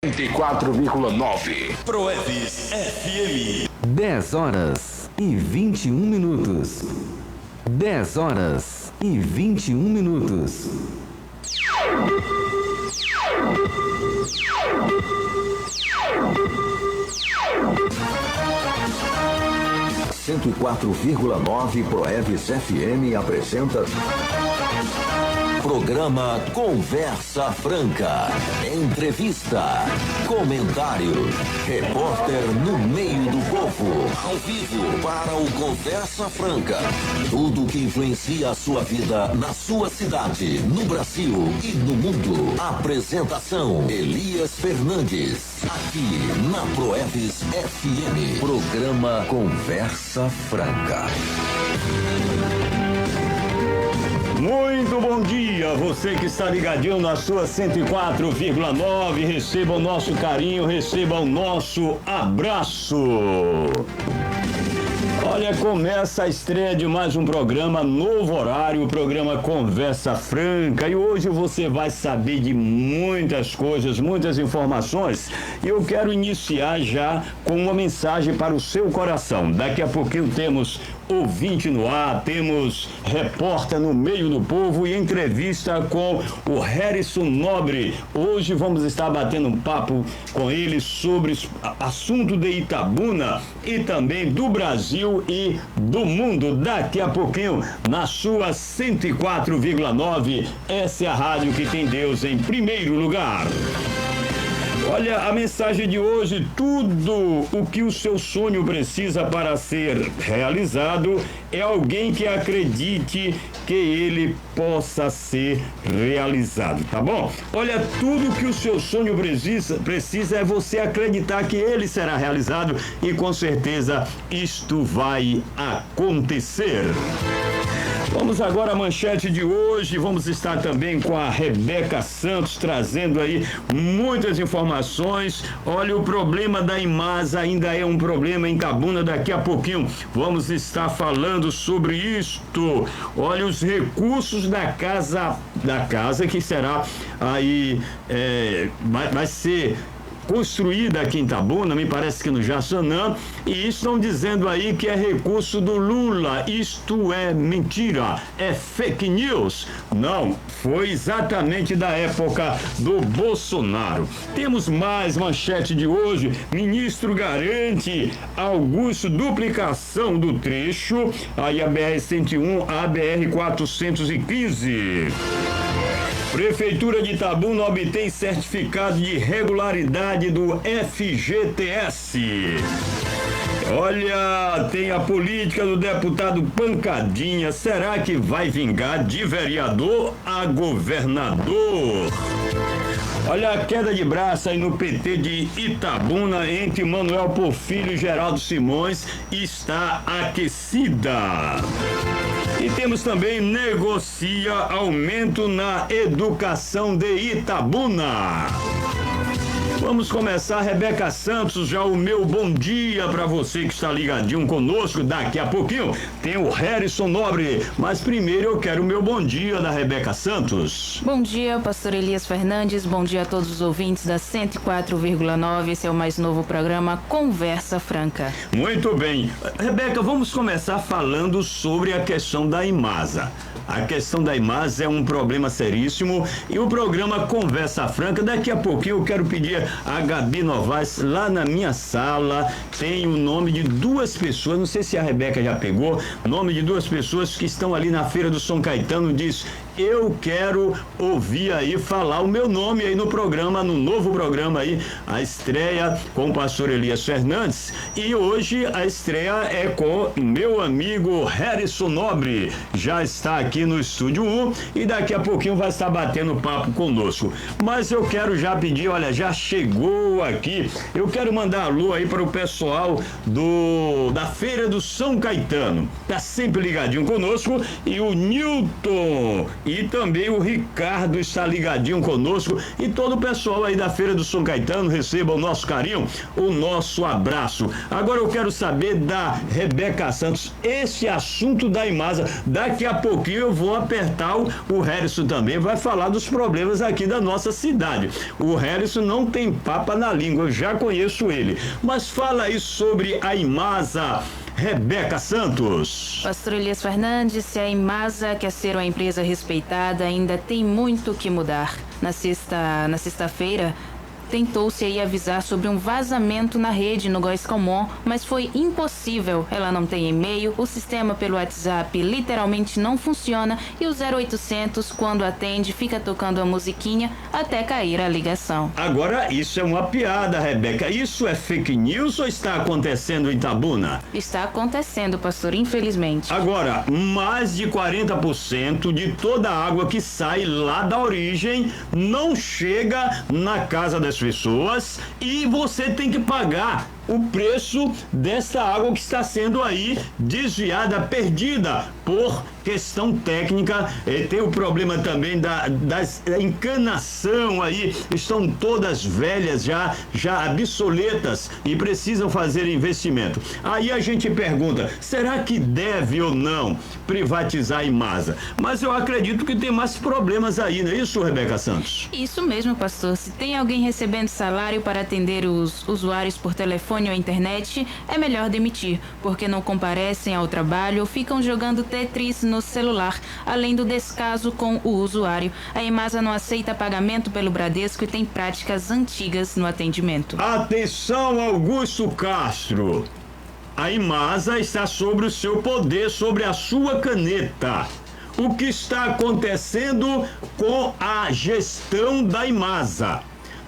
104,9 Proevis FM. 10 horas e 21 minutos. 10 horas e 21 minutos. Cento e 4,9 Proevis FM apresenta Programa Conversa Franca. Entrevista, comentário, repórter no meio do povo, ao vivo para o Conversa Franca. Tudo que influencia a sua vida na sua cidade, no Brasil e no mundo. Apresentação: Elias Fernandes. Aqui na Proevis FM. Programa Conversa Franca. Muito bom dia, você que está ligadinho na sua 104,9, receba o nosso carinho, receba o nosso abraço. Olha, começa a estreia de mais um programa, novo horário, o programa Conversa Franca, e hoje você vai saber de muitas coisas, muitas informações, e eu quero iniciar já com uma mensagem para o seu coração. Daqui a pouquinho temos ouvinte no ar, temos repórter no meio do povo e entrevista com o Harrison Nobre. Hoje vamos estar batendo um papo com ele sobre assunto de Itabuna e também do Brasil e do mundo. Daqui a pouquinho na sua 104,9, essa é a rádio que tem Deus em primeiro lugar. Olha, a mensagem de hoje: tudo o que o seu sonho precisa para ser realizado é alguém que acredite que ele possa ser realizado, tá bom? Olha, tudo que o seu sonho precisa é você acreditar que ele será realizado, e com certeza isto vai acontecer. Vamos agora à manchete de hoje. Vamos estar também com a Rebeca Santos trazendo aí muitas informações. Olha, o problema da Imasa ainda é um problema em Itabuna. Daqui a pouquinho vamos estar falando sobre isto. Olha, os recursos da casa que será aí, vai ser construída aqui em Itabuna, me parece que no Jaçanã, e estão dizendo aí que é recurso do Lula. Isto é mentira, é fake news. Não, foi exatamente da época do Bolsonaro. Temos mais manchete de hoje. Ministro garante Augusto duplicação do trecho aí a BR-101 a BR-415. Prefeitura de Itabuna obtém certificado de regularidade do FGTS. Olha, tem a política do deputado Pancadinha. Será que vai vingar de vereador a governador? Olha, a queda de braço aí no PT de Itabuna entre Manuel Porfírio e Geraldo Simões está aquecida. E temos também: negocia aumento na educação de Itabuna. Vamos começar, Rebeca Santos, já o meu bom dia para você que está ligadinho conosco. Daqui a pouquinho tem o Harrison Nobre, mas primeiro eu quero o meu bom dia da Rebeca Santos. Bom dia, pastor Elias Fernandes, bom dia a todos os ouvintes da 104,9, esse é o mais novo programa Conversa Franca. Muito bem, Rebeca, vamos começar falando sobre a questão da Imasa. A questão da Imasa é um problema seríssimo e o programa Conversa Franca, daqui a pouquinho eu quero pedir a Gabi Novaes, lá na minha sala, tem o nome de duas pessoas, não sei se a Rebeca já pegou, nome de duas pessoas que estão ali na Feira do São Caetano. Diz: eu quero ouvir aí falar o meu nome aí no programa, no novo programa aí, a estreia com o pastor Elias Fernandes, e hoje a estreia é com meu amigo Harrison Nobre, já está aqui no Estúdio 1 e daqui a pouquinho vai estar batendo papo conosco. Mas eu quero já pedir, olha, já chegou aqui, eu quero mandar alô aí para o pessoal da Feira do São Caetano, tá sempre ligadinho conosco, e o Newton e também o Ricardo está ligadinho conosco e todo o pessoal aí da Feira do São Caetano, receba o nosso carinho, o nosso abraço. Agora eu quero saber da Rebeca Santos, esse assunto da Imasa, daqui a pouquinho eu vou apertar o Harrison também, vai falar dos problemas aqui da nossa cidade. O Harrison não tem papa na língua, eu já conheço ele, mas fala aí sobre a Imasa, Rebeca Santos. Pastor Elias Fernandes, se a Imasa quer ser uma empresa respeitada, ainda tem muito que mudar. Na sexta-feira, tentou-se aí avisar sobre um vazamento na rede no Góis Comum, mas foi impossível. Ela não tem e-mail, o sistema pelo WhatsApp literalmente não funciona e o 0800, quando atende, fica tocando a musiquinha até cair a ligação. Agora, isso é uma piada, Rebeca. Isso é fake news ou está acontecendo em Itabuna? Está acontecendo, pastor, infelizmente. Agora, mais de 40% de toda a água que sai lá da origem não chega na casa das pessoas e você tem que pagar o preço dessa água que está sendo aí desviada, perdida por questão técnica. Tem o problema também da encanação aí, estão todas velhas, já obsoletas e precisam fazer investimento. Aí a gente pergunta, será que deve ou não privatizar a Imasa? Mas eu acredito que tem mais problemas aí, não é isso, Rebeca Santos? Isso mesmo, pastor. Se tem alguém recebendo salário para atender os usuários por telefone ou internet, é melhor demitir, porque não comparecem ao trabalho ou ficam jogando Tetris no celular, além do descaso com o usuário. A Imasa não aceita pagamento pelo Bradesco e tem práticas antigas no atendimento. Atenção, Augusto Castro! A Imasa está sobre o seu poder, sobre a sua caneta. O que está acontecendo com a gestão da Imasa?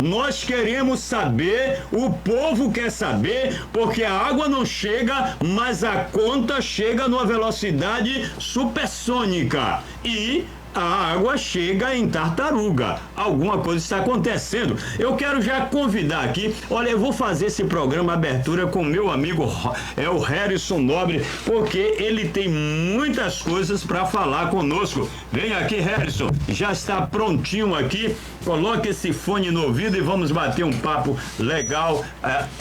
Nós queremos saber, o povo quer saber, porque a água não chega, mas a conta chega numa velocidade supersônica. E a água chega em Tartaruga. Alguma coisa está acontecendo. Eu quero já convidar aqui, olha, eu vou fazer esse programa abertura com meu amigo o Harrison Nobre, porque ele tem muitas coisas para falar conosco. Vem aqui, Harrison, já está prontinho aqui. Coloque esse fone no ouvido e vamos bater um papo legal,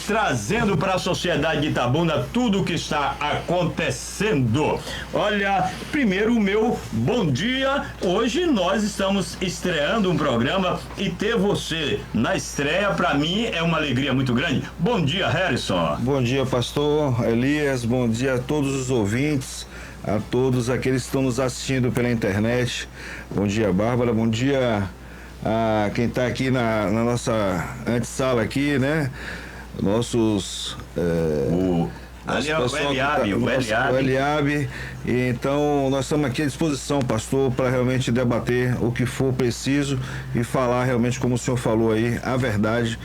trazendo para a sociedade de Itabuna tudo o que está acontecendo. Olha, primeiro o meu bom dia. Hoje nós estamos estreando um programa e ter você na estreia, para mim, é uma alegria muito grande. Bom dia, Harrison. Bom dia, pastor Elias. Bom dia a todos os ouvintes, a todos aqueles que estão nos assistindo pela internet. Bom dia, Bárbara. Bom dia a quem está aqui na nossa antessala aqui, né? Nossos... Ali é o Eliabe, o Eliabe. E então nós estamos aqui à disposição, pastor, para realmente debater o que for preciso e falar realmente, como o senhor falou aí, a verdade,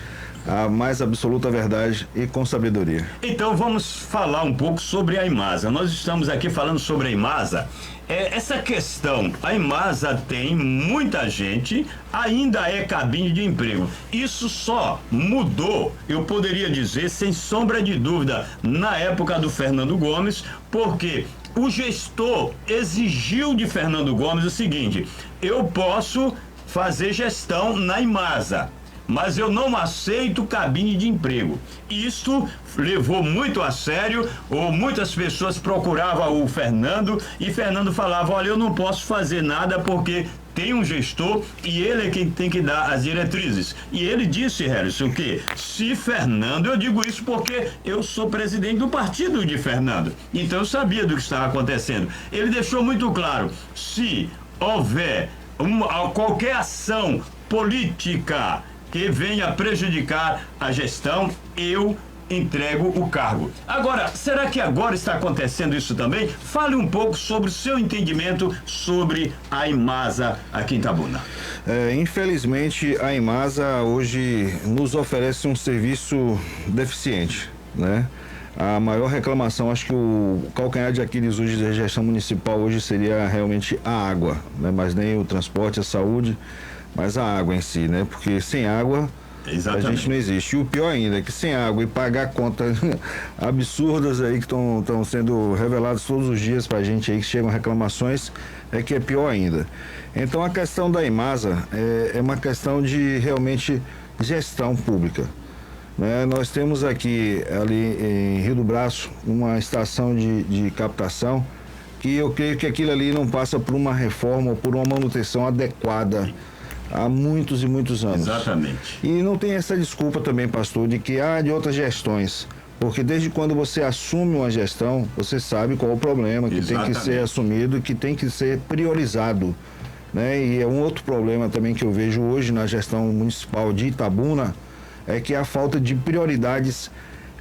a mais absoluta verdade e com sabedoria. Então vamos falar um pouco sobre a Imasa. Nós estamos aqui falando sobre a Imasa. Essa questão, a Imasa tem muita gente, ainda é cabine de emprego. Isso só mudou, eu poderia dizer, sem sombra de dúvida, na época do Fernando Gomes, porque o gestor exigiu de Fernando Gomes o seguinte: eu posso fazer gestão na Imasa, mas eu não aceito cabine de emprego. Isso levou muito a sério, ou muitas pessoas procuravam o Fernando e Fernando falava: olha, eu não posso fazer nada porque tem um gestor e ele é quem tem que dar as diretrizes. E ele disse, Harrison, que se Fernando, eu digo isso porque eu sou presidente do partido de Fernando, então eu sabia do que estava acontecendo. Ele deixou muito claro: se houver qualquer ação política que venha prejudicar a gestão, eu entrego o cargo. Agora, será que agora está acontecendo isso também? Fale um pouco sobre o seu entendimento sobre a Imasa aqui em Itabuna. Infelizmente, a Imasa hoje nos oferece um serviço deficiente, né? A maior reclamação, acho que o calcanhar de Aquiles hoje da gestão municipal hoje seria realmente a água, né? Mas nem o transporte, a saúde, mas a água em si, né? Porque sem água Exatamente. A gente não existe. E o pior ainda é que sem água e pagar contas absurdas aí que estão sendo reveladas todos os dias pra gente aí, que chegam reclamações, é que é pior ainda. Então a questão da Imasa é uma questão de realmente gestão pública. Né? Nós temos aqui, ali em Rio do Braço, uma estação de captação que eu creio que aquilo ali não passa por uma reforma ou por uma manutenção adequada há muitos e muitos anos. Exatamente. E não tem essa desculpa também, pastor, de que de outras gestões. Porque desde quando você assume uma gestão, você sabe qual é o problema que tem que ser assumido, que tem que ser priorizado. Né? E é um outro problema também que eu vejo hoje na gestão municipal de Itabuna, é que a falta de prioridades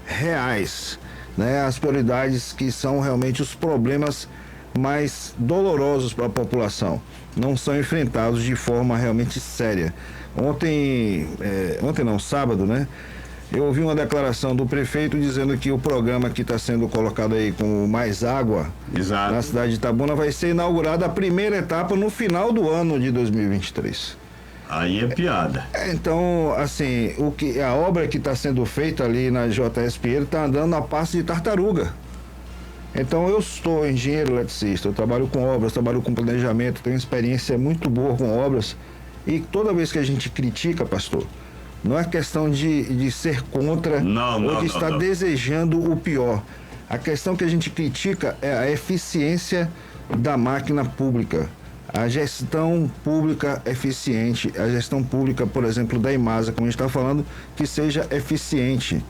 reais. Né? As prioridades que são realmente os problemas mais dolorosos para a população, não são enfrentados de forma realmente séria. Sábado, né? Eu ouvi uma declaração do prefeito dizendo que o programa que está sendo colocado aí com Mais Água, exato, na cidade de Itabuna, vai ser inaugurada a primeira etapa no final do ano de 2023. Aí é piada. Então, assim, a obra que está sendo feita ali na JS Pinheiro está andando na passo de tartaruga. Então, eu sou engenheiro eletricista, eu trabalho com obras, trabalho com planejamento, tenho experiência muito boa com obras. E toda vez que a gente critica, pastor, não é questão de ser contra ou de estar desejando o pior. A questão que a gente critica é a eficiência da máquina pública. A gestão pública eficiente, a gestão pública, por exemplo, da Imasa, como a gente está falando, que seja eficiente.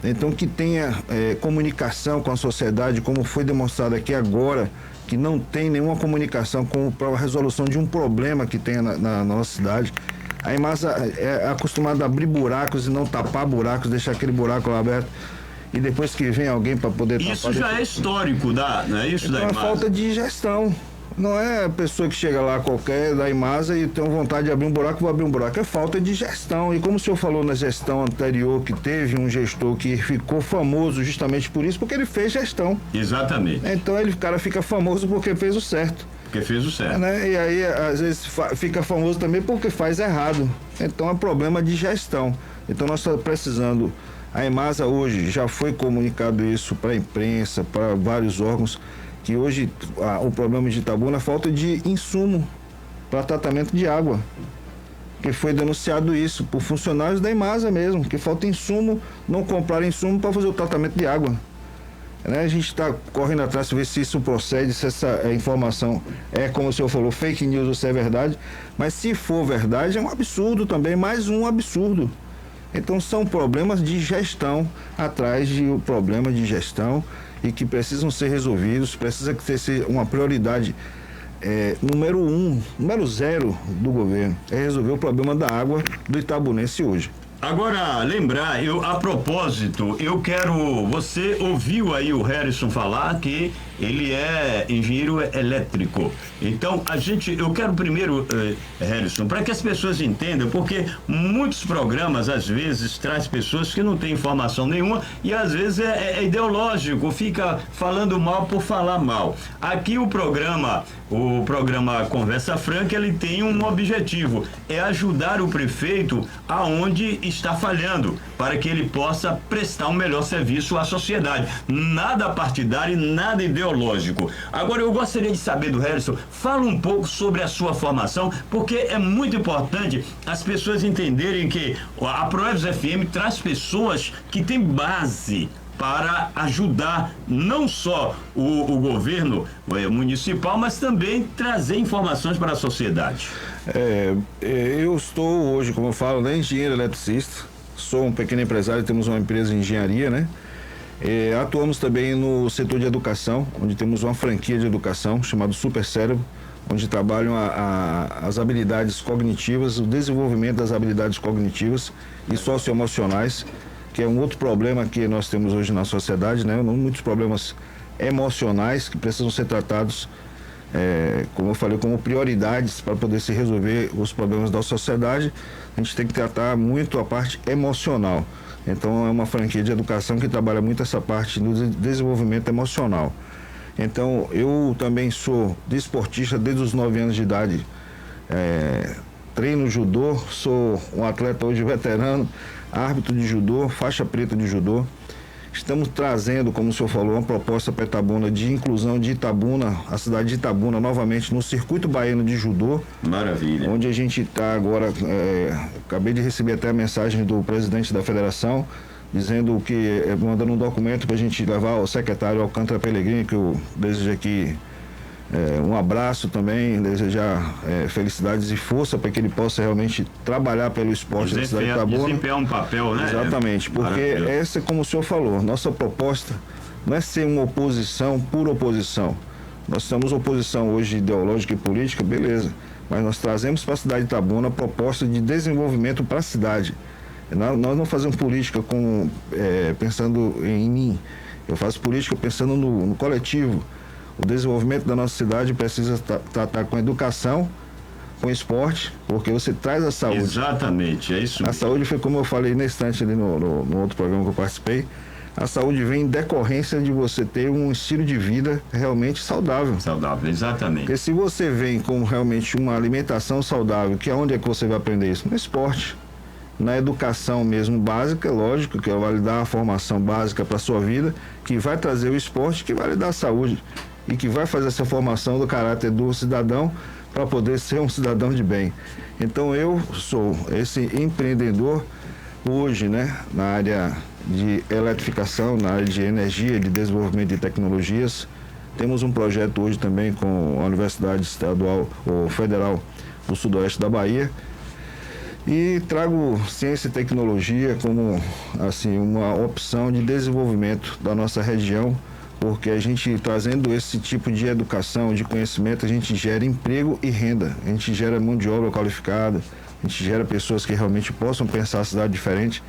Então, que tenha comunicação com a sociedade, como foi demonstrado aqui agora, que não tem nenhuma comunicação para a resolução de um problema que tem na nossa cidade. A Imasa é acostumada a abrir buracos e não tapar buracos, deixar aquele buraco lá aberto. E depois que vem alguém para poder tapar... Isso já é histórico, não é isso, da Imasa? É uma falta de gestão. Não é a pessoa que chega lá qualquer da Imasa e tem vontade de abrir um buraco, vou abrir um buraco. É falta de gestão. E como o senhor falou na gestão anterior, que teve um gestor que ficou famoso justamente por isso, porque ele fez gestão. Exatamente. Então o cara fica famoso porque fez o certo. Porque fez o certo. Né? E aí, às vezes, fica famoso também porque faz errado. Então é problema de gestão. Então nós estamos precisando... A Imasa hoje já foi comunicado isso para a imprensa, para vários órgãos, que hoje o problema de Itabuna é a falta de insumo para tratamento de água. Que foi denunciado isso por funcionários da Imasa mesmo, que falta insumo, não compraram insumo para fazer o tratamento de água. Né? A gente está correndo atrás para ver se isso procede, se essa informação é, como o senhor falou, fake news ou se é verdade. Mas se for verdade, é um absurdo também, mais um absurdo. Então são problemas de gestão atrás de um problema de gestão e que precisam ser resolvidos, precisa ser uma prioridade número 0 do governo, é resolver o problema da água do itabunense hoje. Agora, lembrar, a propósito, você ouviu aí o Harrison falar que ele é engenheiro elétrico. Então, eu quero primeiro, Harrison, para que as pessoas entendam, porque muitos programas, às vezes, traz pessoas que não têm informação nenhuma e, às vezes, é ideológico, fica falando mal por falar mal. Aqui o programa Conversa Franca, ele tem um objetivo, é ajudar o prefeito aonde está falhando, para que ele possa prestar um melhor serviço à sociedade. Nada partidário, nada ideológico. Agora, eu gostaria de saber do Harrison, fala um pouco sobre a sua formação, porque é muito importante as pessoas entenderem que a Proevos FM traz pessoas que têm base para ajudar não só o governo municipal, mas também trazer informações para a sociedade. Eu estou hoje, como eu falo, engenheiro eletricista, sou um pequeno empresário, temos uma empresa de engenharia, né? Atuamos também no setor de educação, onde temos uma franquia de educação chamada Super Cérebro, onde trabalham as habilidades cognitivas, o desenvolvimento das habilidades cognitivas e socioemocionais, que é um outro problema que nós temos hoje na sociedade, né? Muitos problemas emocionais que precisam ser tratados, como eu falei, como prioridades para poder se resolver os problemas da sociedade. A gente tem que tratar muito a parte emocional. Então, é uma franquia de educação que trabalha muito essa parte do desenvolvimento emocional. Então, eu também sou desportista desde os 9 anos de idade. treino judô, sou um atleta hoje veterano, árbitro de judô, faixa preta de judô. Estamos trazendo, como o senhor falou, uma proposta para Itabuna de inclusão de Itabuna, a cidade de Itabuna, novamente no circuito baiano de judô. Maravilha. Onde a gente está agora, acabei de receber até a mensagem do presidente da federação, dizendo que, mandando um documento para a gente levar ao secretário Alcântara Pellegrini, que eu desejo aqui um abraço também, desejar felicidades e força para que ele possa realmente trabalhar pelo esporte da cidade de Itabuna. Desempenhar um papel, né? Exatamente, porque essa, como o senhor falou, nossa proposta não é ser uma oposição por oposição. Nós temos oposição hoje ideológica e política, beleza, mas nós trazemos para a cidade de Itabuna a proposta de desenvolvimento para a cidade. Nós não fazemos política pensando em mim, eu faço política pensando no coletivo. O desenvolvimento da nossa cidade precisa tratar com educação, com esporte, porque você traz a saúde. Exatamente, é isso. A saúde foi como eu falei na estante ali no outro programa que eu participei. A saúde vem em decorrência de você ter um estilo de vida realmente saudável. Saudável, exatamente. Porque se você vem com realmente uma alimentação saudável, que onde é que você vai aprender isso? No esporte. Na educação mesmo básica, lógico, que vai lhe dar a formação básica para a sua vida, que vai trazer o esporte, que vai lhe dar a saúde e que vai fazer essa formação do caráter do cidadão para poder ser um cidadão de bem. Então eu sou esse empreendedor hoje, né, na área de eletrificação, na área de energia, de desenvolvimento de tecnologias. Temos um projeto hoje também com a Universidade Estadual ou Federal do Sudoeste da Bahia. E trago ciência e tecnologia como assim uma opção de desenvolvimento da nossa região, porque a gente trazendo esse tipo de educação, de conhecimento, a gente gera emprego e renda, a gente gera mão de obra qualificada, a gente gera pessoas que realmente possam pensar a cidade diferente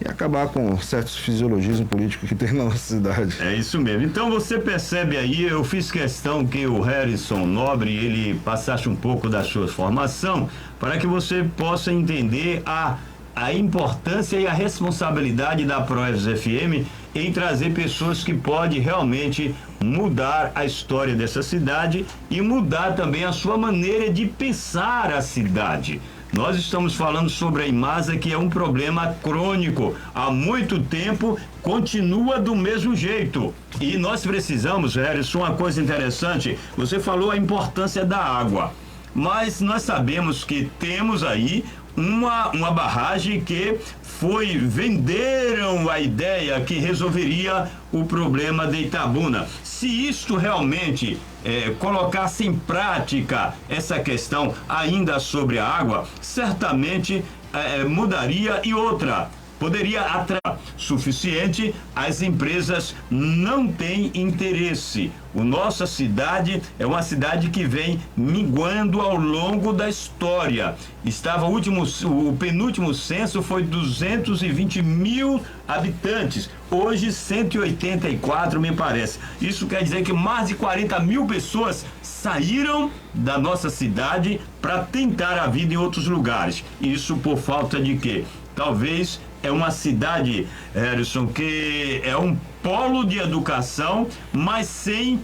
e acabar com certos fisiologismos políticos que tem na nossa cidade. É isso mesmo. Então você percebe aí, eu fiz questão que o Harrison Nobre, ele passasse um pouco da sua formação para que você possa entender a importância e a responsabilidade da Proevis FM em trazer pessoas que podem realmente mudar a história dessa cidade e mudar também a sua maneira de pensar a cidade. Nós estamos falando sobre a Imasa, que é um problema crônico. Há muito tempo continua do mesmo jeito. E nós precisamos, Harrison, uma coisa interessante, você falou a importância da água. Mas nós sabemos que temos aí uma barragem que venderam a ideia que resolveria o problema de Itabuna. Se isto realmente colocasse em prática essa questão ainda sobre a água, certamente mudaria. E outra, poderia atrair suficiente, as empresas não têm interesse. Nossa cidade é uma cidade que vem minguando ao longo da história. O penúltimo censo foi 220 mil habitantes. Hoje, 184, me parece. Isso quer dizer que mais de 40 mil pessoas saíram da nossa cidade para tentar a vida em outros lugares. Isso por falta de quê? Talvez é uma cidade, Harrison, que é um polo de educação, mas sem,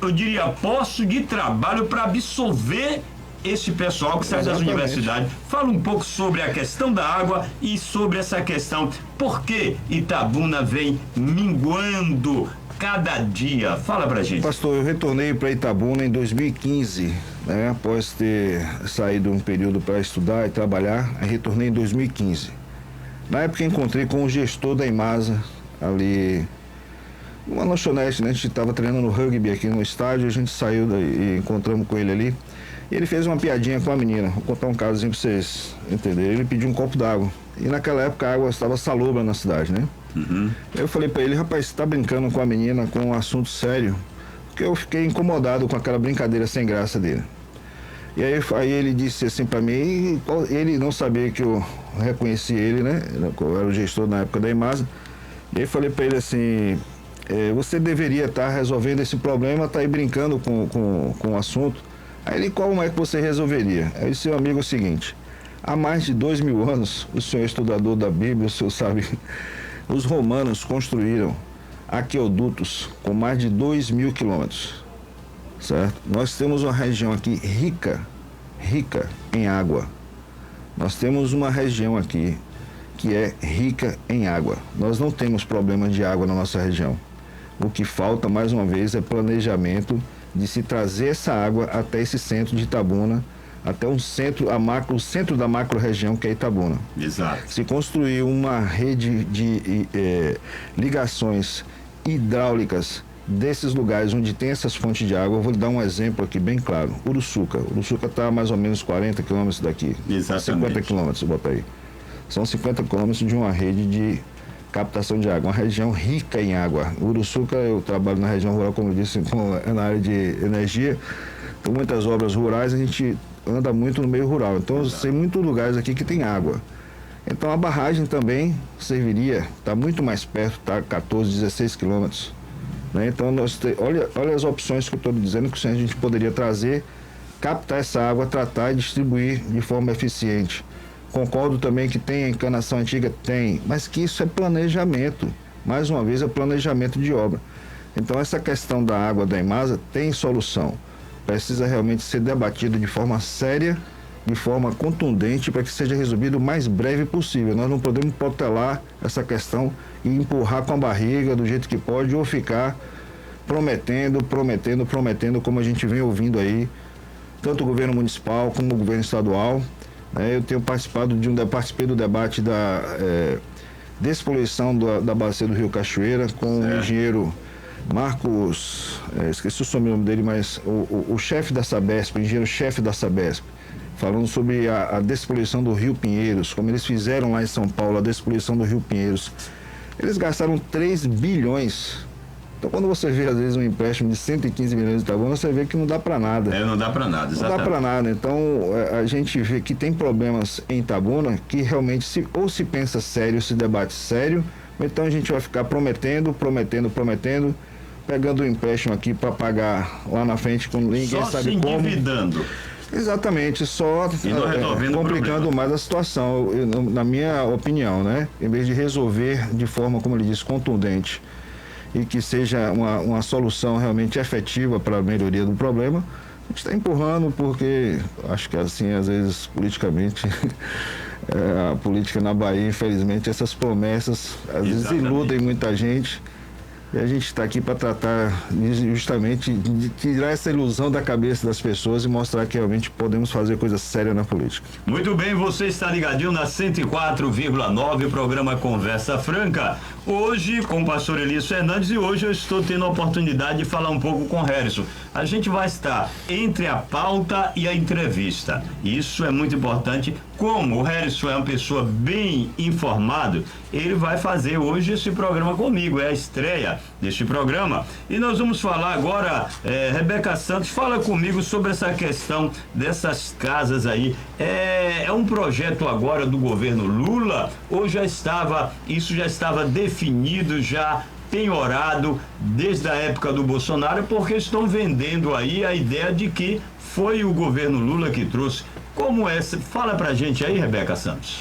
eu diria, posto de trabalho para absorver esse pessoal que sai das universidades. Fala um pouco sobre a questão da água e sobre essa questão, por que Itabuna vem minguando cada dia? Fala pra gente. Pastor, eu retornei para Itabuna em 2015, né, após ter saído um período para estudar e trabalhar, aí retornei em 2015. Na época encontrei com o gestor da Imasa, ali, uma lanchonete, né? A gente estava treinando rugby aqui no estádio, a gente saiu daí e encontramos com ele ali. E ele fez uma piadinha com a menina, vou contar um casozinho para vocês entenderem. Ele pediu um copo d'água, e naquela época a água estava salobra na cidade, né? Eu falei para ele, rapaz, você tá brincando com a menina com um assunto sério? Porque eu fiquei incomodado com aquela brincadeira sem graça dele. E aí ele disse assim para mim, ele não sabia que eu reconheci ele, né? Eu era o gestor na época da Imasa. E aí falei para ele assim, você deveria estar resolvendo esse problema, tá aí brincando com o assunto. Aí ele, como é que você resolveria? Aí eu disse, meu amigo, é o seguinte, há mais de 2000 anos, o senhor é estudador da Bíblia, o senhor sabe, os romanos construíram aquedutos com mais de 2.000 quilômetros. Certo? Nós temos uma região aqui rica rica em água. Nós temos uma região aqui que é rica em água. Nós não temos problema de água na nossa região. O que falta, mais uma vez, é planejamento de se trazer essa água até esse centro de Itabuna, até o centro da macro-região, que é Itabuna. Exato. Se construir uma rede de ligações hidráulicas desses lugares onde tem essas fontes de água, eu vou lhe dar um exemplo aqui bem claro. Uruçuca está a mais ou menos 40 quilômetros daqui. Exatamente. 50 quilômetros, bota aí. São 50 quilômetros de uma rede de captação de água, uma região rica em água. Uruçuca, eu trabalho na região rural, como eu disse, na área de energia. Tem muitas obras rurais, a gente anda muito no meio rural. Então, eu sei muitos lugares aqui que tem água. Então, a barragem também serviria, está muito mais perto, está 14, 16 quilômetros. Né? Então, olha as opções que eu estou dizendo que a gente poderia trazer, captar essa água, tratar e distribuir de forma eficiente. Concordo também que tem a encanação antiga, tem, mas que isso é planejamento. Mais uma vez, é planejamento de obra. Então, essa questão da água da Imasa tem solução. Precisa realmente ser debatida de forma séria, de forma contundente, para que seja resolvido o mais breve possível. Nós não podemos protelar essa questão e empurrar com a barriga do jeito que pode, ou ficar prometendo, como a gente vem ouvindo aí, tanto o governo municipal como o governo estadual. Eu tenho participei do debate da despoluição da bacia do Rio Cachoeira com o engenheiro Marcos, esqueci o sobrenome dele, mas o chefe da Sabesp, o engenheiro-chefe da Sabesp, falando sobre a despoluição do Rio Pinheiros, como eles fizeram lá em São Paulo, a despoluição do Rio Pinheiros. Eles gastaram 3 bilhões. Então, quando você vê, às vezes, um empréstimo de 115 milhões de Itabuna, você vê que não dá para nada. Não dá para nada, exatamente. Não dá para nada. Então, a gente vê que tem problemas em Itabuna que realmente ou se pensa sério, se debate sério, ou então a gente vai ficar prometendo, pegando o empréstimo aqui para pagar lá na frente, quando ninguém só sabe se como. Endividando. Exatamente, só complicando mais a situação, na minha opinião, né? Em vez de resolver de forma, como ele disse, contundente, e que seja uma solução realmente efetiva para a melhoria do problema, a gente está empurrando porque, acho que assim, às vezes, politicamente, a política na Bahia, infelizmente, essas promessas, às vezes, iludem muita gente. E a gente está aqui para tratar justamente de tirar essa ilusão da cabeça das pessoas e mostrar que realmente podemos fazer coisa séria na política. Muito bem, você está ligadinho na 104,9, programa Conversa Franca. Hoje com o pastor Elias Fernandes, e hoje eu estou tendo a oportunidade de falar um pouco com o Harrison. A gente vai estar entre a pauta e a entrevista. Isso é muito importante. Como o Harrison é uma pessoa bem informada, ele vai fazer hoje esse programa comigo. É a estreia deste programa. E nós vamos falar agora, Rebeca Santos, fala comigo sobre essa questão dessas casas aí. É um projeto agora do governo Lula, ou isso já estava definido, já penhorado desde a época do Bolsonaro, porque estão vendendo aí a ideia de que foi o governo Lula que trouxe. Como é? Fala pra gente aí, Rebeca Santos.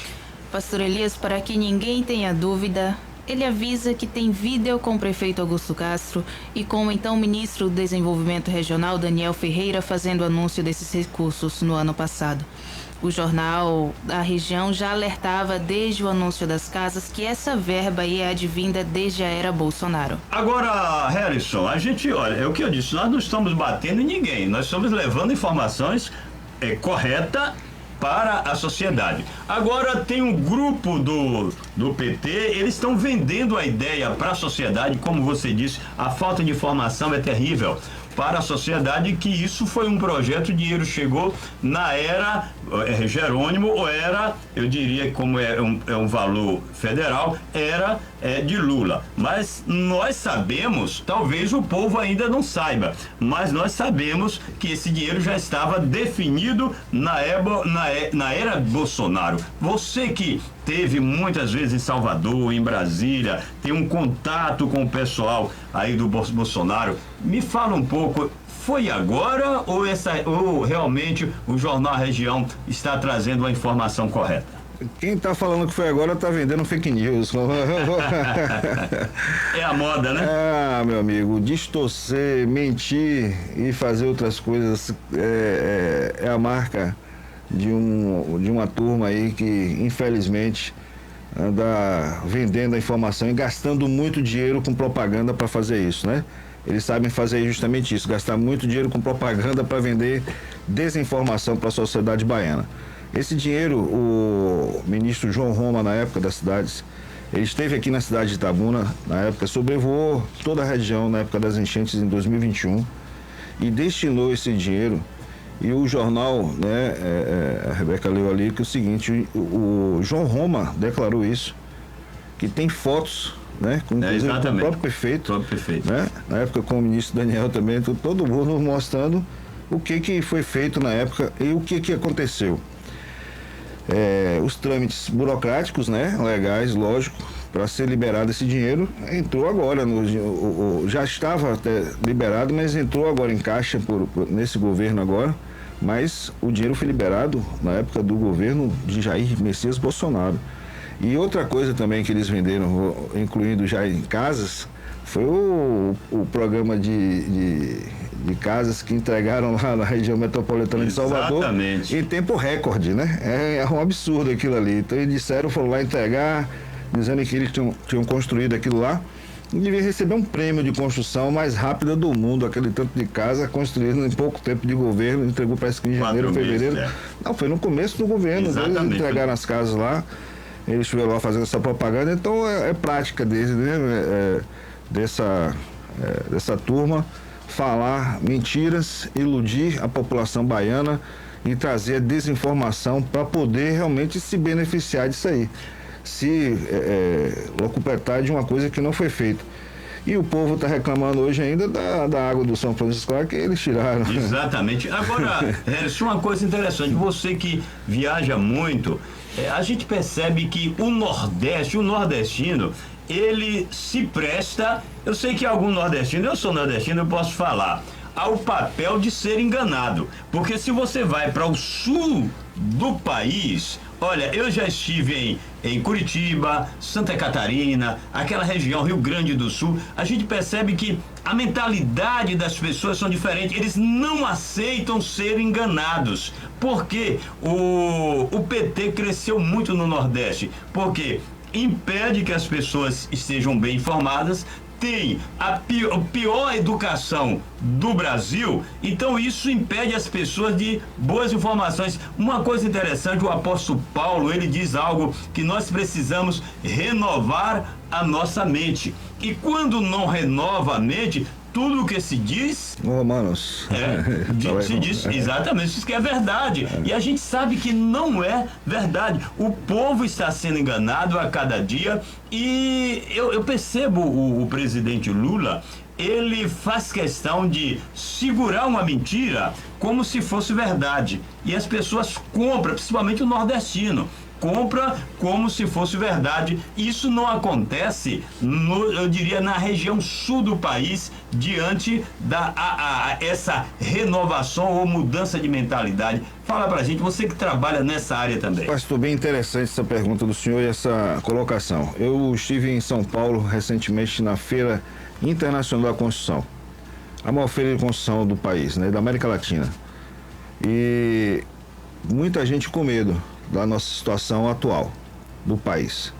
Pastor Elias, para que ninguém tenha dúvida, ele avisa que tem vídeo com o prefeito Augusto Castro e com o então ministro do Desenvolvimento Regional, Daniel Ferreira, fazendo anúncio desses recursos no ano passado. O jornal da região já alertava desde o anúncio das casas que essa verba aí é advinda desde a era Bolsonaro. Agora, Harrison, a gente, olha, é o que eu disse, nós não estamos batendo em ninguém, nós estamos levando informações corretas para a sociedade. Agora tem um grupo do PT, eles estão vendendo a ideia para a sociedade, como você disse, a falta de informação é terrível para a sociedade, que isso foi um projeto, o dinheiro chegou na era Jerônimo, ou era, eu diria, como é um valor federal, era de Lula. Mas nós sabemos, talvez o povo ainda não saiba, mas nós sabemos que esse dinheiro já estava definido na era Bolsonaro. Você que teve muitas vezes em Salvador, em Brasília, tem um contato com o pessoal aí do Bolsonaro, me fala um pouco, foi agora ou realmente o Jornal Região está trazendo a informação correta? Quem está falando que foi agora está vendendo fake news. É a moda, né? Meu amigo, distorcer, mentir e fazer outras coisas é a marca de uma turma aí que, infelizmente, anda vendendo a informação e gastando muito dinheiro com propaganda para fazer isso, né? Eles sabem fazer justamente isso, gastar muito dinheiro com propaganda para vender desinformação para a sociedade baiana. Esse dinheiro, o ministro João Roma, na época das cidades, ele esteve aqui na cidade de Itabuna, na época, sobrevoou toda a região na época das enchentes em 2021 e destinou esse dinheiro. E o jornal, né, a Rebeca leu ali que é o seguinte, o João Roma declarou isso, que tem fotos, né, com, inclusive, com o próprio prefeito, né, na época com o ministro Daniel também, todo mundo mostrando o que foi feito na época e o que aconteceu. Os trâmites burocráticos, né, legais, lógico, para ser liberado esse dinheiro, entrou agora, já estava até liberado, mas entrou agora em caixa nesse governo agora, mas o dinheiro foi liberado na época do governo de Jair Messias Bolsonaro. E outra coisa também que eles venderam, incluindo já em casas, foi o programa de casas que entregaram lá na região metropolitana de Salvador em tempo recorde, né? É um absurdo aquilo ali. Então eles disseram, foram lá entregar, dizendo que eles tinham construído aquilo lá e devia receber um prêmio de construção mais rápida do mundo, aquele tanto de casa construído em pouco tempo de governo, entregou parece que em janeiro, fevereiro. Não, foi no começo do governo, eles entregaram as casas lá, eles estiveram lá fazendo essa propaganda, então é prática deles, né? Dessa turma falar mentiras, iludir a população baiana e trazer a desinformação para poder realmente se beneficiar disso aí. Se locupletar de uma coisa que não foi feita. E o povo está reclamando hoje ainda da água do São Francisco que eles tiraram. Exatamente. Agora, Harrison, uma coisa interessante, você que viaja muito, a gente percebe que o nordestino, ele se presta, eu sei que algum nordestino, eu sou nordestino, eu posso falar, ao papel de ser enganado. Porque se você vai para o sul do país, olha, eu já estive em Curitiba, Santa Catarina, aquela região, Rio Grande do Sul, a gente percebe que a mentalidade das pessoas são diferentes, eles não aceitam ser enganados. Porque o PT cresceu muito no Nordeste, porque impede que as pessoas estejam bem informadas, tem a pior educação do Brasil, então isso impede as pessoas de boas informações. Uma coisa interessante, o apóstolo Paulo, ele diz algo que nós precisamos renovar a nossa mente. E quando não renova a mente, tudo o que se diz... Romanos. Se diz exatamente, isso que é verdade. E a gente sabe que não é verdade. O povo está sendo enganado a cada dia e eu percebo o presidente Lula, ele faz questão de segurar uma mentira como se fosse verdade. E as pessoas compram, principalmente o nordestino, compra como se fosse verdade. Isso não acontece, eu diria, na região sul do país, diante essa renovação ou mudança de mentalidade. Fala pra gente, você que trabalha nessa área também. Pastor, bem interessante essa pergunta do senhor e essa colocação. Eu estive em São Paulo recentemente na Feira Internacional da Construção, a maior feira de construção do país, né, da América Latina. E muita gente com medo da nossa situação atual do país,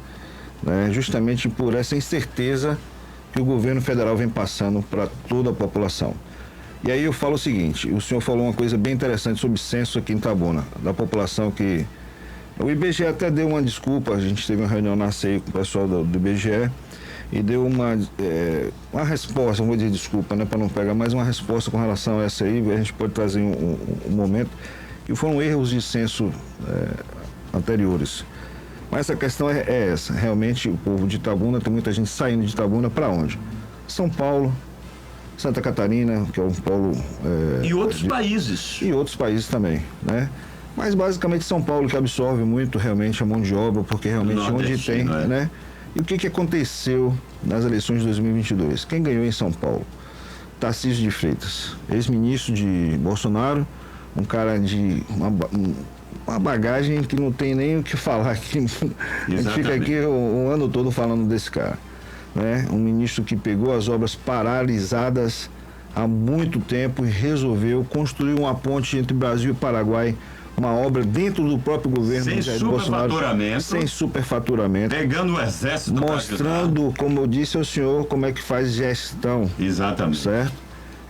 né? Justamente por essa incerteza que o governo federal vem passando para toda a população. E aí eu falo o seguinte, o senhor falou uma coisa bem interessante sobre censo aqui em Itabuna, da população que... O IBGE até deu uma desculpa, a gente teve uma reunião na CEI com o pessoal do IBGE e deu uma resposta, não vou dizer desculpa, né, para não pegar, mas uma resposta com relação a essa aí, a gente pode trazer um momento, que foram erros de censo anteriores. Mas essa questão é essa. Realmente o povo de Itabuna, tem muita gente saindo de Itabuna para onde? São Paulo, Santa Catarina, que é um polo... e outros países. E outros países também, né? Mas basicamente São Paulo que absorve muito realmente a mão de obra, porque realmente onde tem, né? E o que aconteceu nas eleições de 2022? Quem ganhou em São Paulo? Tarcísio de Freitas, ex-ministro de Bolsonaro, um cara de uma bagagem que não tem nem o que falar aqui. A gente fica aqui o ano todo falando desse cara, né? Um ministro que pegou as obras paralisadas há muito tempo e resolveu construir uma ponte entre Brasil e Paraguai uma obra dentro do próprio governo sem de Jair Bolsonaro, superfaturamento, sem superfaturamento, pegando o exército para mostrando, como eu disse ao senhor, como é que faz gestão. Exatamente. Certo?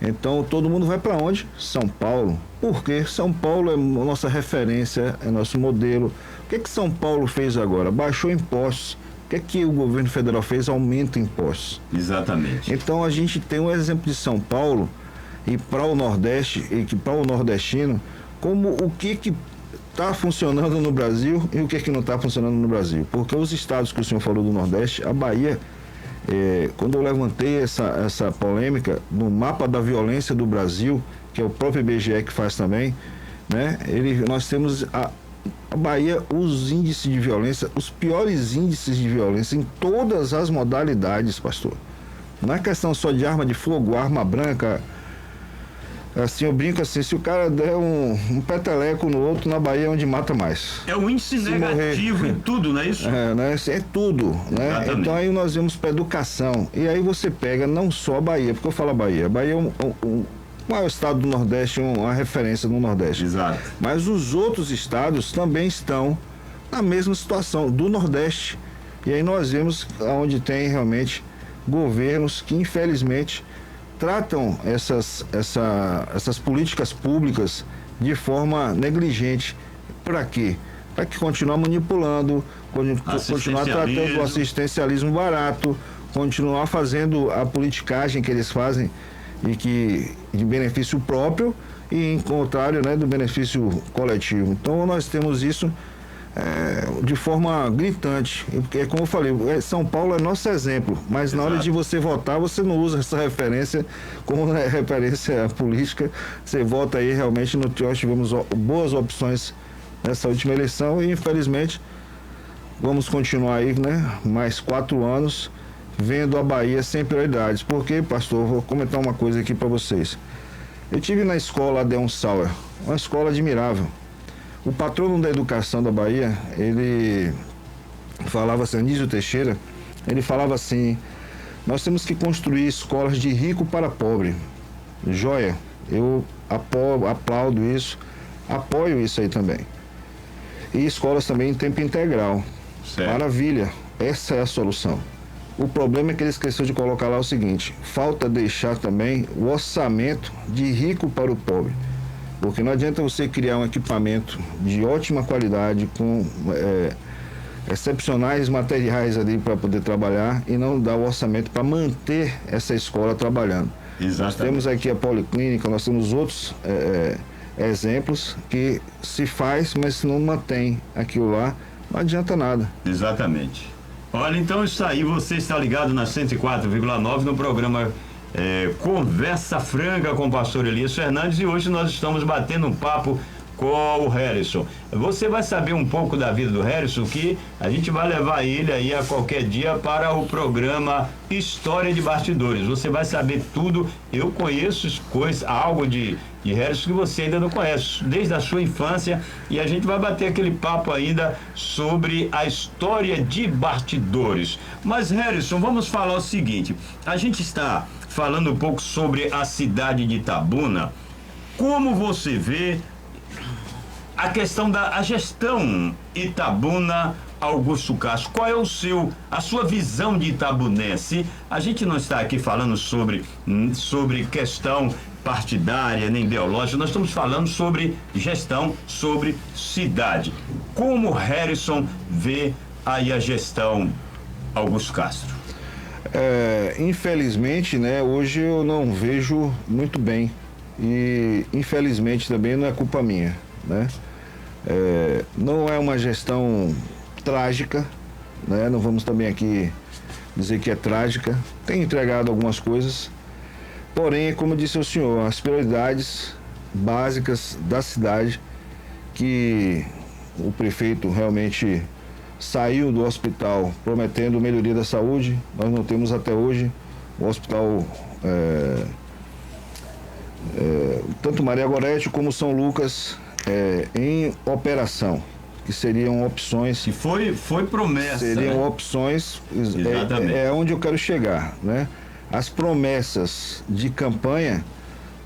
Então todo mundo vai para onde? São Paulo. Por quê? São Paulo é nossa referência, é nosso modelo. O que São Paulo fez agora? Baixou impostos. O que o governo federal fez? Aumenta impostos. Exatamente. Então a gente tem um exemplo de São Paulo e para o Nordeste, e que para o nordestino, como o que está funcionando no Brasil e o que não está funcionando no Brasil. Porque os estados que o senhor falou do Nordeste, a Bahia, quando eu levantei essa polêmica no mapa da violência do Brasil, que é o próprio IBGE que faz também, né? Nós temos a Bahia, os índices de violência, os piores índices de violência em todas as modalidades, pastor. Não é questão só de arma de fogo, arma branca. Assim, eu brinco assim, se o cara der um peteleco no outro, na Bahia é onde mata mais. É um índice negativo em tudo, não é isso? Né? É tudo, né? Exatamente. Então aí nós vamos para educação. E aí você pega não só a Bahia, porque eu falo a Bahia é o maior estado do Nordeste, uma referência no Nordeste. Exato. Mas os outros estados também estão na mesma situação do Nordeste. E aí nós vemos onde tem realmente governos que infelizmente tratam essas políticas públicas de forma negligente. Para quê? Para que continuar manipulando, continuar tratando o assistencialismo barato, continuar fazendo a politicagem que eles fazem e que de benefício próprio e em contrário, né, do benefício coletivo. Então nós temos isso de forma gritante, porque como eu falei, São Paulo é nosso exemplo, mas na hora de você votar, você não usa essa referência como referência política, você vota aí realmente nós tivemos boas opções nessa última eleição e infelizmente vamos continuar aí, né, mais 4 anos vendo a Bahia sem prioridades. Porque, pastor, vou comentar uma coisa aqui para vocês. Eu tive na escola Adeon Sauer, uma escola admirável. O patrono da educação da Bahia, ele falava assim, Anísio Teixeira, ele falava assim, nós temos que construir escolas de rico para pobre. Joia, eu aplaudo isso, apoio isso aí também. E escolas também em tempo integral. Certo. Maravilha, essa é a solução. O problema é que ele esqueceu de colocar lá o seguinte, falta deixar também o orçamento de rico para o pobre. Porque não adianta você criar um equipamento de ótima qualidade, com excepcionais materiais ali para poder trabalhar e não dar o orçamento para manter essa escola trabalhando. Exatamente. Nós temos aqui a Policlínica, nós temos outros exemplos que se faz, mas se não mantém aquilo lá, não adianta nada. Exatamente. Olha, então isso aí, você está ligado na 104,9 no programa Conversa Franca com o pastor Elias Fernandes e hoje nós estamos batendo um papo com o Harrison. Você vai saber um pouco da vida do Harrison, que a gente vai levar ele aí a qualquer dia para o programa História de Bastidores. Você vai saber tudo. Eu conheço algo de Harrison que você ainda não conhece, desde a sua infância, e a gente vai bater aquele papo ainda sobre a história de bastidores. Mas, Harrison, vamos falar o seguinte, a gente está falando um pouco sobre a cidade de Itabuna. Como você vê a questão da gestão Itabuna Augusto Castro? Qual é a sua visão de itabunense? A gente não está aqui falando sobre questão partidária, nem ideológica, nós estamos falando sobre gestão, sobre cidade. Como Harrison vê aí a gestão Augusto Castro? Infelizmente, né, hoje eu não vejo muito bem e infelizmente também não é culpa minha, né? Não é uma gestão trágica, né? Não vamos também aqui dizer que é trágica, tem entregado algumas coisas, porém, como disse o senhor, as prioridades básicas da cidade, que o prefeito realmente saiu do hospital prometendo melhoria da saúde, nós não temos até hoje o hospital, tanto Maria Gorete como São Lucas em operação, que seriam opções. Que foi promessa. Seriam, né? Opções. Exatamente. É onde eu quero chegar, né? As promessas de campanha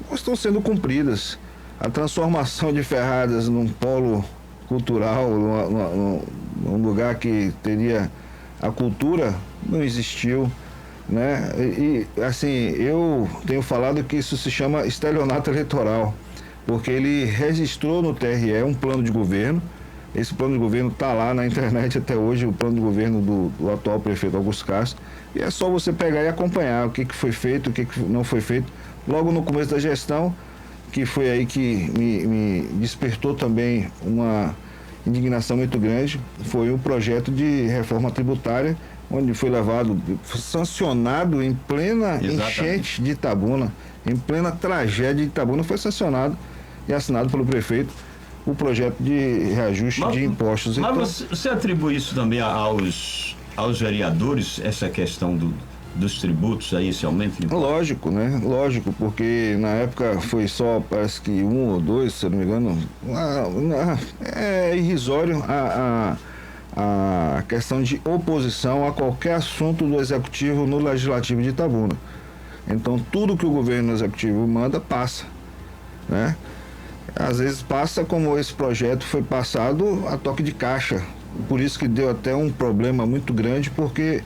não estão sendo cumpridas. A transformação de Ferradas num polo cultural, num lugar que teria a cultura, não existiu, né? E assim, eu tenho falado que isso se chama estelionato eleitoral, porque ele registrou no TRE um plano de governo. Esse plano de governo está lá na internet até hoje, o plano de governo do atual prefeito Augusto Castro, e é só você pegar e acompanhar o que foi feito, o que não foi feito. Logo no começo da gestão, que foi aí que me despertou também uma indignação muito grande, foi o projeto de reforma tributária, onde foi sancionado em plena enchente de Itabuna, em plena tragédia de Itabuna, foi sancionado e assinado pelo prefeito o projeto de reajuste de impostos. Mas você atribui isso também aos vereadores, essa questão dos tributos aí, esse aumento de impostos? Lógico, né? Lógico, porque na época foi só, parece que 1 ou 2, se eu não me engano, é irrisório a questão de oposição a qualquer assunto do Executivo no Legislativo de Itabuna. Então, tudo que o governo executivo manda, passa, né? Às vezes passa, como esse projeto foi passado a toque de caixa. Por isso que deu até um problema muito grande, porque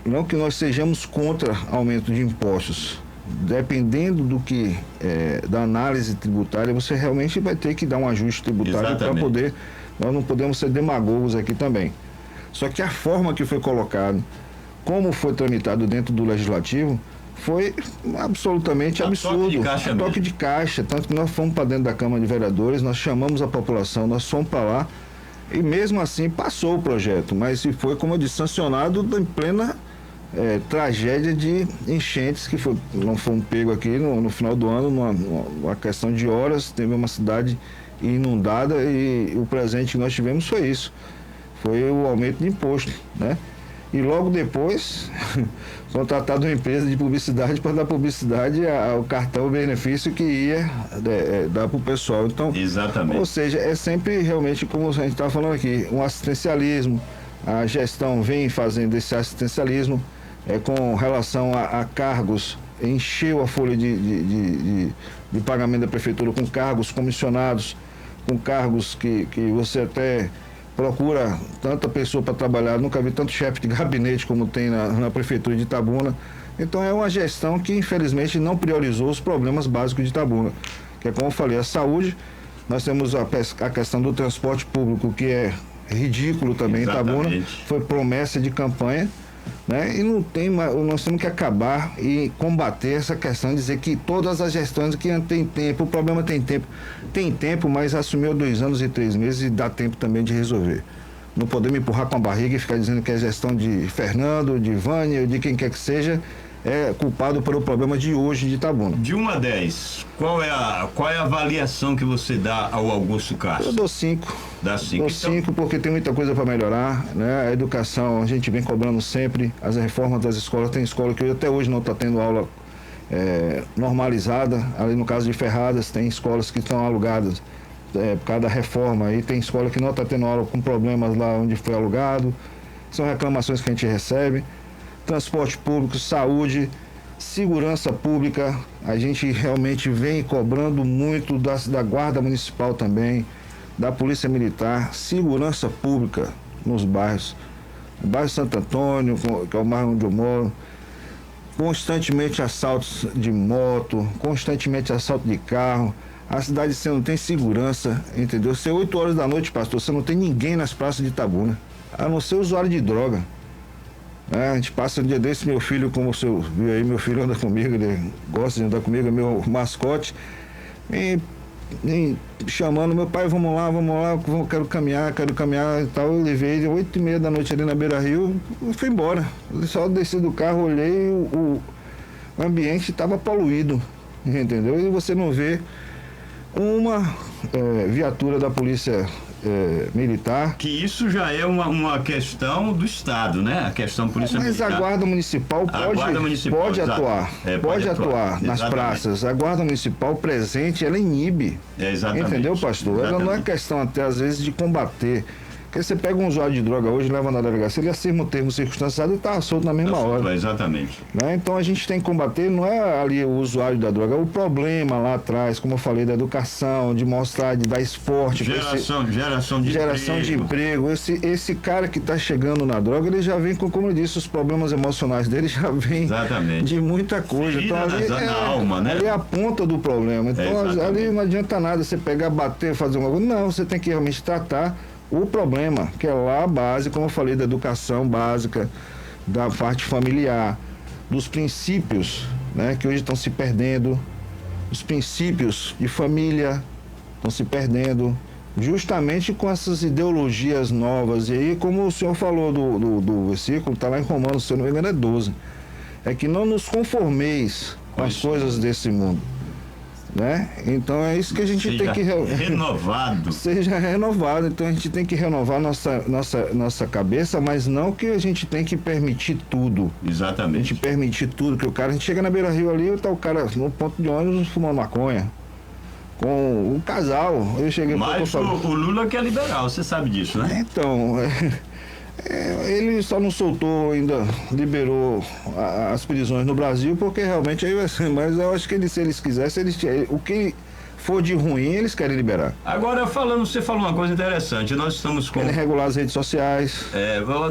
não que nós sejamos contra aumento de impostos. Dependendo da análise tributária, você realmente vai ter que dar um ajuste tributário para poder. Nós não podemos ser demagogos aqui também. Só que a forma que foi colocado, como foi tramitado dentro do Legislativo, foi absolutamente absurdo. Toque de caixa. Tanto que nós fomos para dentro da Câmara de Vereadores, nós chamamos a população, nós fomos para lá e mesmo assim passou o projeto, mas foi, como eu disse, sancionado em plena tragédia de enchentes que não foi um pego aqui no final do ano, numa questão de horas, teve uma cidade inundada e o presente que nós tivemos foi isso, foi o aumento de imposto, né? E logo depois, contratado uma empresa de publicidade para dar publicidade ao cartão benefício que ia dar para o pessoal. Então, exatamente. Ou seja, é sempre realmente, como a gente está falando aqui, um assistencialismo. A gestão vem fazendo esse assistencialismo com relação a cargos, encheu a folha de pagamento da prefeitura com cargos comissionados, com cargos que você até procura tanta pessoa para trabalhar, nunca vi tanto chefe de gabinete como tem na prefeitura de Itabuna. Então é uma gestão que infelizmente não priorizou os problemas básicos de Itabuna, que é como eu falei, a saúde. Nós temos a questão do transporte público, que é ridículo também. Exatamente. Itabuna foi promessa de campanha, né? E nós temos que acabar e combater essa questão de dizer que todas as gestões que não tem tempo, o problema tem tempo, mas assumiu 2 anos e 3 meses e dá tempo também de resolver. Não podemos empurrar com a barriga e ficar dizendo que é gestão de Fernando, de Vânia, de quem quer que seja, é culpado pelo problema de hoje de Itabuna. De 1 a 10, qual é a avaliação que você dá ao Augusto Castro? Eu dou 5. Dá 5. Dou 5 porque tem muita coisa para melhorar, né? A educação, a gente vem cobrando sempre, as reformas das escolas. Tem escola que até hoje não está tendo aula normalizada. Ali no caso de Ferradas, tem escolas que estão alugadas por causa da reforma. Aí tem escola que não está tendo aula com problemas lá onde foi alugado. São reclamações que a gente recebe. Transporte público, saúde, segurança pública, a gente realmente vem cobrando muito da Guarda Municipal também, da Polícia Militar, segurança pública nos bairros. O bairro Santo Antônio, que é o bairro onde eu moro, constantemente assaltos de moto, constantemente assalto de carro. A cidade, você não tem segurança, entendeu? Se é 8 horas da noite, pastor, você não tem ninguém nas praças de Itabuna, a não ser usuário de droga. A gente passa um dia desse, meu filho, como você viu aí, meu filho anda comigo, ele gosta de andar comigo, é meu mascote, e chamando, meu pai, vamos lá, quero caminhar e tal. Eu levei ele 8h30 da noite ali na Beira-Rio e fui embora. Eu só desci do carro, olhei, o ambiente estava poluído, entendeu? E você não vê uma viatura da polícia militar. Que isso já é uma questão do Estado, né? A questão polícia militar. Mas a Guarda Municipal pode atuar. Pode atuar nas praças. A Guarda Municipal presente, ela inibe. Exatamente. Entendeu, pastor? Exatamente. Ela não é questão até às vezes de combater Porque você pega um usuário de droga hoje, leva na delegacia, ele assina um termo circunstanciado e está solto na mesma hora. Exatamente. Né? Então a gente tem que combater, não é ali o usuário da droga, é o problema lá atrás, como eu falei, da educação, de mostrar, de dar esporte. Geração de emprego. Esse cara que está chegando na droga, ele já vem com, como eu disse, os problemas emocionais dele já vem de muita coisa. Então ali na alma, né? Ali é a ponta do problema. Então ali não adianta nada você pegar, bater, fazer uma coisa. Não, você tem que realmente tratar o problema, que é lá a base, como eu falei, da educação básica, da parte familiar, dos princípios, né, que hoje estão se perdendo, os princípios de família estão se perdendo, justamente com essas ideologias novas. E aí, como o senhor falou do versículo, está lá em Romanos, se eu não me engano, é 12. É que não nos conformeis com as coisas desse mundo. Né? Então é isso que a gente tem que renovado. Seja renovado. Então a gente tem que renovar nossa cabeça, mas não que a gente tem que permitir tudo. Exatamente. A gente permitir tudo, que a gente chega na Beira-Rio ali, tá o cara no ponto de ônibus fumando maconha. Com um casal, eu cheguei... Mas o Lula quer liberar, você sabe disso, né? Então, ele só não soltou ainda, liberou as prisões no Brasil, porque realmente aí vai ser, mas eu acho que se eles quisessem, o que for de ruim, eles querem liberar. Agora, você falou uma coisa interessante, nós estamos com... Querem regular as redes sociais.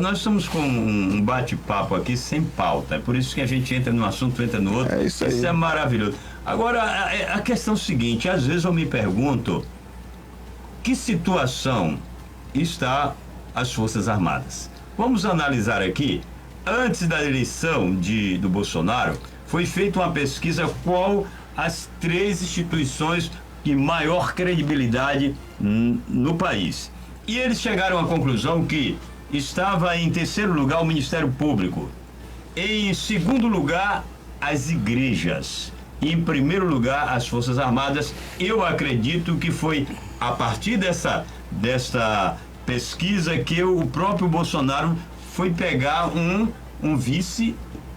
Nós estamos com um bate-papo aqui sem pauta, é por isso que a gente entra num assunto, entra no outro, isso aí. Isso é maravilhoso. Agora, a questão é o seguinte, às vezes eu me pergunto, que situação está as Forças Armadas? Vamos analisar aqui, antes da eleição do Bolsonaro, foi feita uma pesquisa qual as 3 instituições de maior credibilidade no país. E eles chegaram à conclusão que estava em terceiro lugar o Ministério Público, em segundo lugar as igrejas, e em primeiro lugar as Forças Armadas. Eu acredito que foi a partir desta pesquisa que o próprio Bolsonaro foi pegar um vice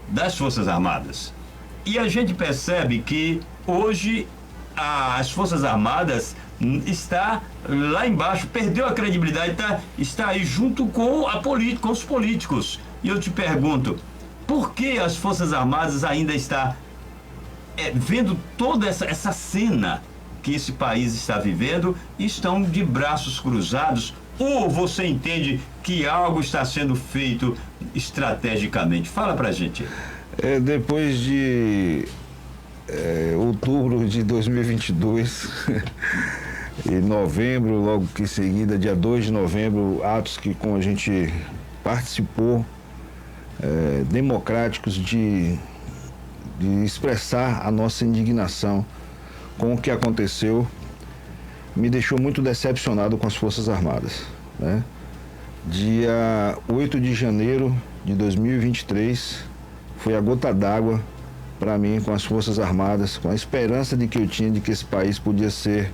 das Forças Armadas. E a gente percebe que hoje as Forças Armadas está lá embaixo, perdeu a credibilidade, está aí junto com com os políticos. E eu te pergunto, por que as Forças Armadas ainda está vendo toda essa cena que esse país está vivendo, estão de braços cruzados? Ou você entende que algo está sendo feito estrategicamente? Fala pra gente. Depois de outubro de 2022 e novembro, logo que em seguida, dia 2 de novembro, atos que como a gente participou, democráticos de expressar a nossa indignação com o que aconteceu, me deixou muito decepcionado com as Forças Armadas, né? Dia 8 de janeiro de 2023 foi a gota d'água para mim com as Forças Armadas, com a esperança de que eu tinha de que esse país podia ser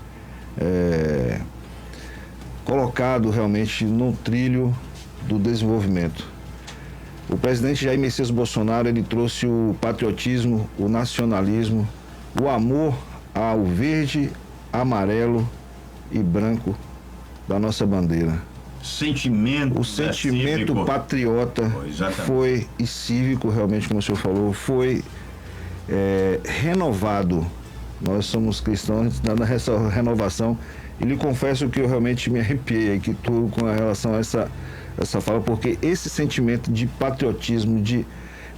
colocado realmente no trilho do desenvolvimento. O presidente Jair Messias Bolsonaro, ele trouxe o patriotismo, o nacionalismo, o amor ao verde, amarelo e branco da nossa bandeira. O sentimento patriota foi, e cívico, realmente, como o senhor falou, foi renovado. Nós somos cristãos, dando essa renovação, e lhe confesso que eu realmente me arrepiei aqui tudo com relação a essa fala, porque esse sentimento de patriotismo, de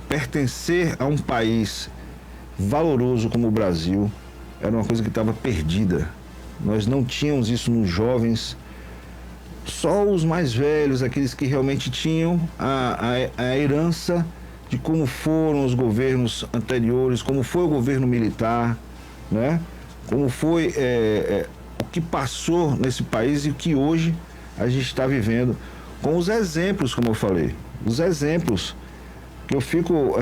pertencer a um país valoroso como o Brasil, era uma coisa que estava perdida. Nós não tínhamos isso nos jovens, só os mais velhos, aqueles que realmente tinham a herança de como foram os governos anteriores, como foi o governo militar, né? Como foi o que passou nesse país e o que hoje a gente está vivendo, com os exemplos, como eu falei. Os exemplos que eu fico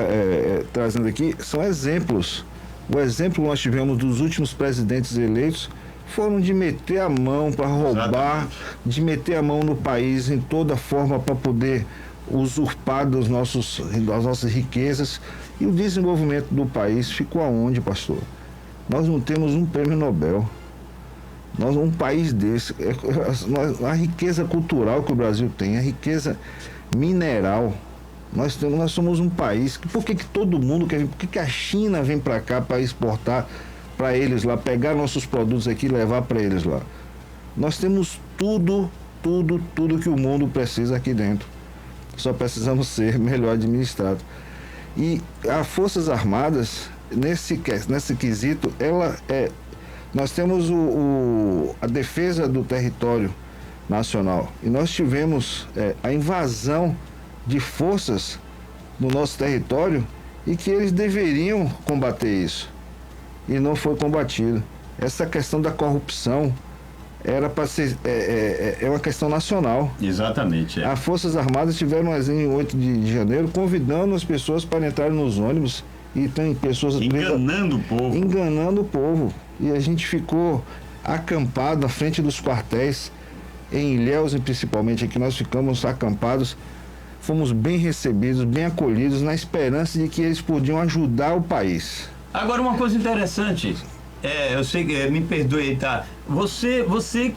trazendo aqui são exemplos. O exemplo que nós tivemos dos últimos presidentes eleitos foram de meter a mão para roubar, de meter a mão no país em toda forma para poder usurpar das nossas riquezas. E o desenvolvimento do país ficou aonde, pastor? Nós não temos um prêmio Nobel. Nós, um país desse, a riqueza cultural que o Brasil tem, a riqueza mineral, nós somos um país, por que todo mundo quer vir, por que a China vem para cá para exportar para eles lá, pegar nossos produtos aqui e levar para eles lá? Nós temos tudo que o mundo precisa aqui dentro, só precisamos ser melhor administrados. E as Forças Armadas, nesse quesito, nós temos a defesa do território nacional. E nós tivemos a invasão de forças no nosso território e que eles deveriam combater isso. E não foi combatido. Essa questão da corrupção era para ser uma questão nacional. Exatamente. As Forças Armadas tiveram em 8 de janeiro convidando as pessoas para entrarem nos ônibus e tem pessoas enganando o povo. Enganando o povo. E a gente ficou acampado na frente dos quartéis, em Ilhéus principalmente, aqui nós ficamos acampados, fomos bem recebidos, bem acolhidos, na esperança de que eles podiam ajudar o país. Agora, uma coisa interessante, eu sei que, me perdoe, tá? Você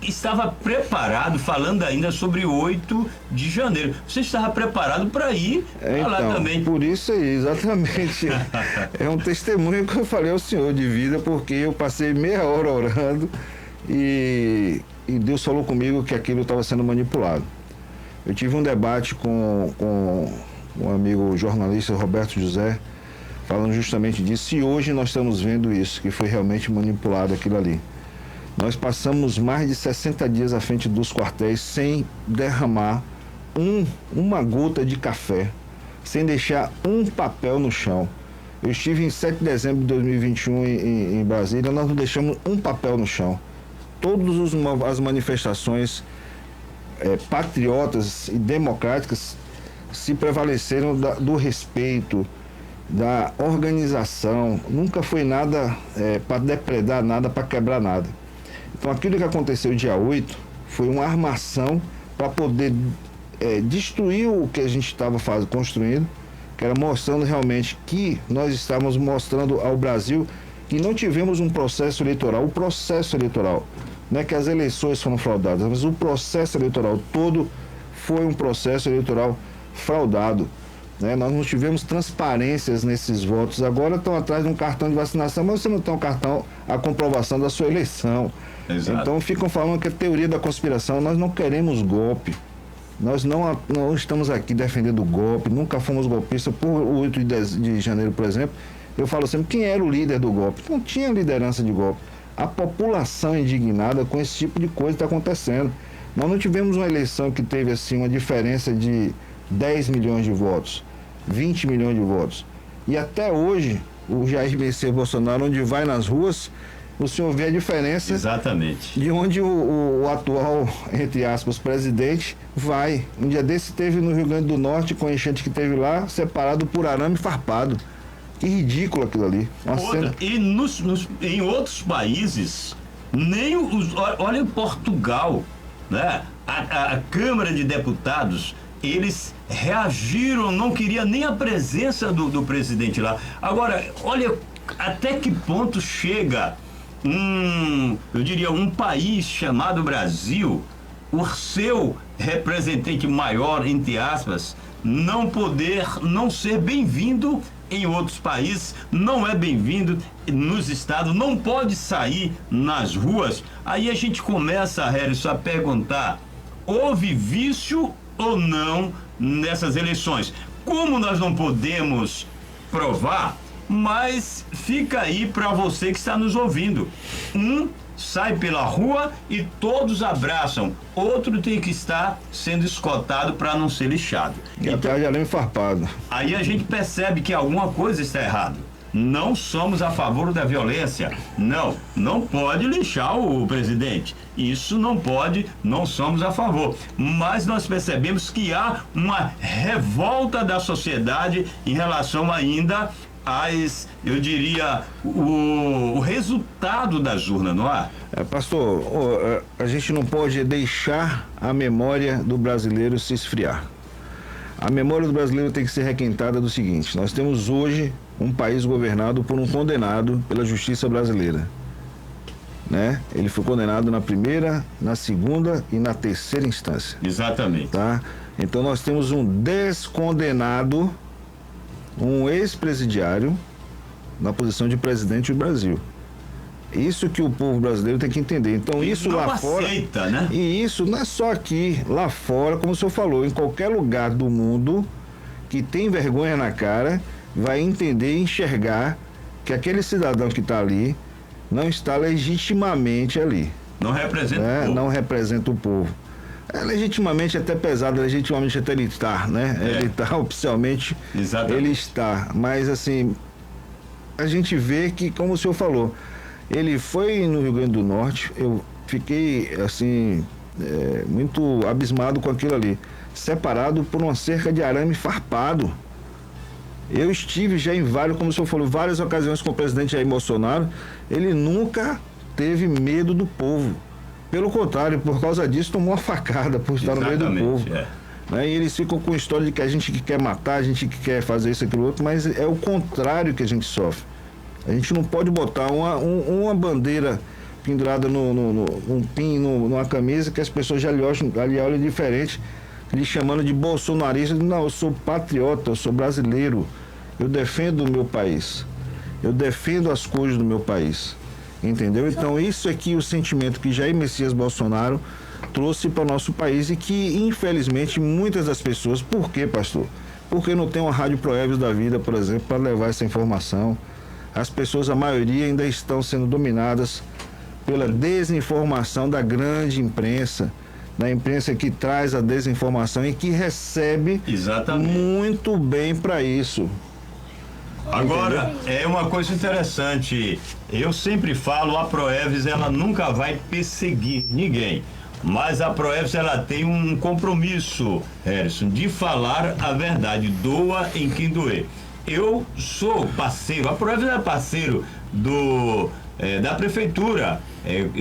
estava preparado, falando ainda sobre 8 de janeiro, você estava preparado para ir lá também. Por isso aí, exatamente. É um testemunho que eu falei ao senhor de vida, porque eu passei meia hora orando e Deus falou comigo que aquilo estava sendo manipulado. Eu tive um debate com um amigo jornalista, Roberto José, falando justamente disso, e hoje nós estamos vendo isso, que foi realmente manipulado aquilo ali. Nós passamos mais de 60 dias à frente dos quartéis sem derramar uma gota de café, sem deixar um papel no chão. Eu estive em 7 de dezembro de 2021 em Brasília, nós não deixamos um papel no chão. Todas as manifestações patriotas e democráticas se prevaleceram do respeito, da organização. Nunca foi nada para depredar nada, para quebrar nada. Então aquilo que aconteceu dia 8 foi uma armação para poder destruir o que a gente estava construindo, que era mostrando realmente que nós estávamos mostrando ao Brasil que não tivemos um processo eleitoral. O processo eleitoral, não é que as eleições foram fraudadas, mas o processo eleitoral todo foi um processo eleitoral fraudado. Nós não tivemos transparências nesses votos. Agora estão atrás de um cartão de vacinação, mas você não tem um cartão, a comprovação da sua eleição. Exato. Então ficam falando que é teoria da conspiração. Nós não queremos golpe. Nós não estamos aqui defendendo golpe, nunca fomos golpistas. Por 8 de janeiro, por exemplo, eu falo sempre, quem era o líder do golpe? Não tinha liderança de golpe. A população indignada com esse tipo de coisa está acontecendo. Nós não tivemos uma eleição que teve assim uma diferença de 10 milhões de votos, 20 milhões de votos. E até hoje, o Jair Messias Bolsonaro, onde vai nas ruas, o senhor vê a diferença. Exatamente. De onde o atual, entre aspas, presidente vai. Um dia desse teve no Rio Grande do Norte, com a enchente que teve lá, separado por arame farpado. Que ridículo aquilo ali. E em outros países, nem olha em Portugal, né? A Câmara de Deputados, eles reagiram, não queria nem a presença do presidente lá. Agora, olha até que ponto chega eu diria, um país chamado Brasil, o seu representante maior, entre aspas, não ser bem-vindo em outros países, não é bem-vindo nos estados, não pode sair nas ruas. Aí a gente começa, Harrison, a perguntar, houve vício ou não nessas eleições? Como nós não podemos provar, mas fica aí para você que está nos ouvindo. Sai pela rua e todos abraçam. Outro tem que estar sendo escoltado para não ser lixado. E atrás de arame farpado. Aí a gente percebe que alguma coisa está errada. Não somos a favor da violência. Não pode lixar o presidente. Isso não pode, não somos a favor. Mas nós percebemos que há uma revolta da sociedade em relação ainda eu diria, o resultado das urnas, não é? Pastor, a gente não pode deixar a memória do brasileiro se esfriar. A memória do brasileiro tem que ser requentada do seguinte: nós temos hoje um país governado por um condenado pela justiça brasileira. né? Ele foi condenado na primeira, na segunda e na terceira instância. Exatamente. Tá? Então nós temos um descondenado, um ex-presidiário na posição de presidente do Brasil. Isso que o povo brasileiro tem que entender. Então isso não lá fora, aceita, né? E isso não é só aqui, lá fora, como o senhor falou, em qualquer lugar do mundo que tem vergonha na cara, vai entender e enxergar que aquele cidadão que está ali não está legitimamente ali. Não representa né? o povo. Não representa o povo. É legitimamente até pesado, legitimamente até ele está, né? Ele está oficialmente, Exatamente. ele está. Mas assim, a gente vê que, como o senhor falou, ele foi no Rio Grande do Norte, eu fiquei assim, muito abismado com aquilo ali. Separado por uma cerca de arame farpado. Eu estive já em vários, como o senhor falou, várias ocasiões com o presidente Jair Bolsonaro. Ele nunca teve medo do povo. Pelo contrário, por causa disso, tomou uma facada por estar no meio do povo. Né? E eles ficam com a história de que a gente que quer matar, a gente que quer fazer isso, aquilo, outro, mas é o contrário que a gente sofre. A gente não pode botar uma bandeira pendurada num pin, numa camisa, que as pessoas já lhe olham diferente, lhe chamando de bolsonarista. Não, eu sou patriota, eu sou brasileiro, eu defendo o meu país, eu defendo as coisas do meu país, entendeu? Então isso aqui é o sentimento que Jair Messias Bolsonaro trouxe para o nosso país e que, infelizmente, muitas das pessoas, por quê, pastor? Porque não tem uma Rádio Proeves da vida, por exemplo, para levar essa informação. As pessoas, a maioria, ainda estão sendo dominadas pela desinformação da grande imprensa, da imprensa que traz a desinformação e que recebe muito bem para isso. Agora, é uma coisa interessante, eu sempre falo, a Proeves, ela nunca vai perseguir ninguém, mas a Proeves, ela tem um compromisso, Harrison, de falar a verdade, doa em quem doer. Eu sou parceiro, a Proeves é parceiro da prefeitura,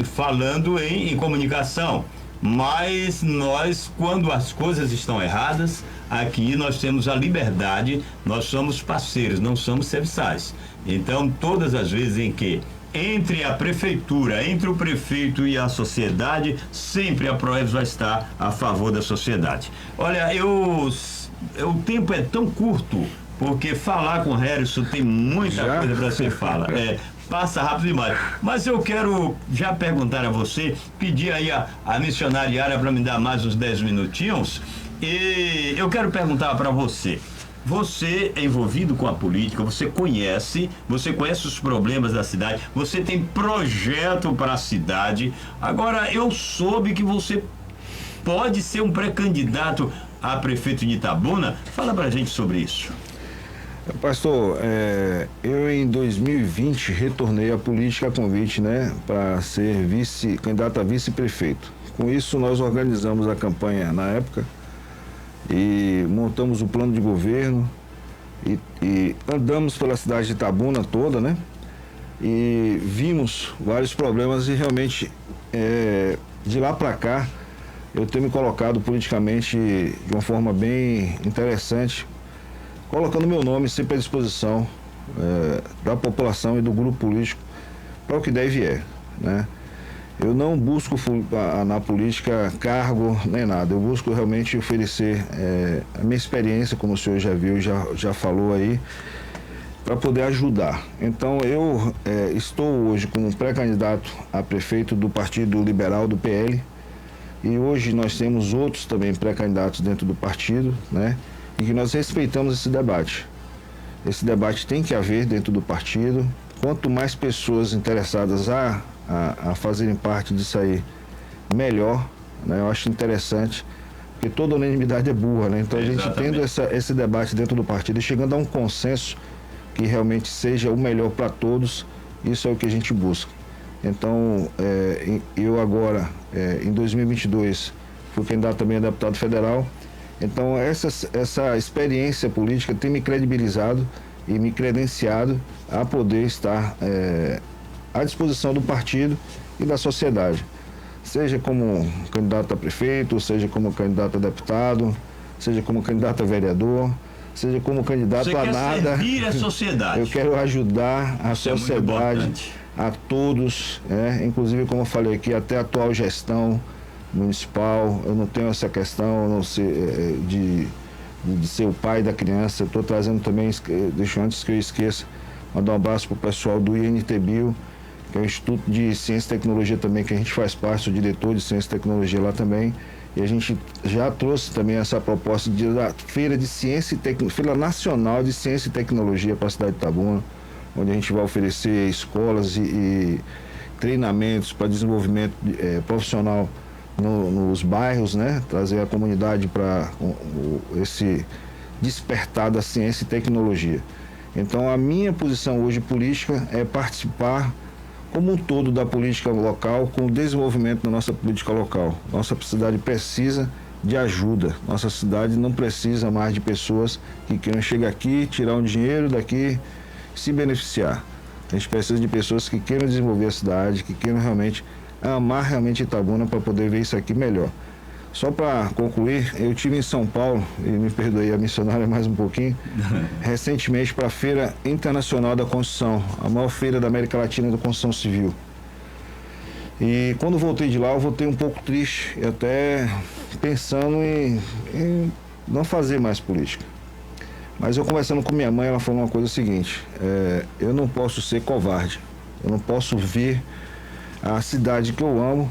falando em comunicação. Mas nós, quando as coisas estão erradas, aqui nós temos a liberdade, nós somos parceiros, não somos serviçais. Então, todas as vezes em que entre a prefeitura, entre o prefeito e a sociedade, sempre a Proeves vai estar a favor da sociedade. Olha, o tempo é tão curto, porque falar com o Harrison tem muita coisa para ser fala. Passa rápido demais. Mas eu quero já perguntar a você, pedir aí a missionária Yara para me dar mais uns 10 minutinhos. E eu quero perguntar para você. Você é envolvido com a política, você conhece os problemas da cidade, você tem projeto para a cidade. Agora, eu soube que você pode ser um pré-candidato a prefeito de Itabuna. Fala para a gente sobre isso. Pastor, eu em 2020 retornei à política a convite, né, para ser candidato a vice-prefeito. Com isso, nós organizamos a campanha na época e montamos o plano de governo e andamos pela cidade de Itabuna toda, né, e vimos vários problemas e realmente, de lá para cá, eu tenho me colocado politicamente de uma forma bem interessante, colocando meu nome sempre à disposição da população e do grupo político para o que deve né? Eu não busco na política cargo nem nada, eu busco realmente oferecer a minha experiência, como o senhor já viu, já falou aí, para poder ajudar. Então eu estou hoje como pré-candidato a prefeito do Partido Liberal do PL e hoje nós temos outros também pré-candidatos dentro do partido, né? E que nós respeitamos esse debate. Esse debate tem que haver dentro do partido. Quanto mais pessoas interessadas a fazerem parte disso aí, melhor, né? Eu acho interessante, porque toda unanimidade é burra, né? Então a gente tendo esse debate dentro do partido e chegando a um consenso que realmente seja o melhor para todos, isso é o que a gente busca. Então, eu agora, em 2022, fui candidato também a deputado federal. Então, essa experiência política tem me credibilizado e me credenciado a poder estar à disposição do partido e da sociedade. Seja como candidato a prefeito, seja como candidato a deputado, seja como candidato a vereador, seja como candidato a nada. Você quer servir a sociedade. Eu quero ajudar a sociedade a todos, inclusive, como eu falei aqui, até a atual gestão municipal. Eu não tenho essa questão não sei, de ser o pai da criança. Eu estou trazendo também, deixa antes que eu esqueça, mandar um abraço para o pessoal do INTBio, que é o Instituto de Ciência e Tecnologia também, que a gente faz parte, sou diretor de Ciência e Tecnologia lá também. E a gente já trouxe também essa proposta da Feira de Ciência e Feira Nacional de Ciência e Tecnologia para a cidade de Itabuna, onde a gente vai oferecer escolas e treinamentos para desenvolvimento profissional nos bairros, né? Trazer a comunidade para esse despertar da ciência e tecnologia. Então, a minha posição hoje política é participar como um todo da política local, com o desenvolvimento da nossa política local. Nossa cidade precisa de ajuda. Nossa cidade não precisa mais de pessoas que queiram chegar aqui, tirar um dinheiro daqui, se beneficiar. A gente precisa de pessoas que queiram desenvolver a cidade, que queiram realmente amar realmente Itabuna para poder ver isso aqui melhor. Só para concluir, eu estive em São Paulo, e me perdoe a missionária mais um pouquinho, recentemente para a Feira Internacional da Construção, a maior feira da América Latina da construção civil. E quando voltei de lá, eu voltei um pouco triste, e até pensando em não fazer mais política. Mas eu conversando com minha mãe, ela falou uma coisa seguinte: eu não posso ser covarde, eu não posso ver a cidade que eu amo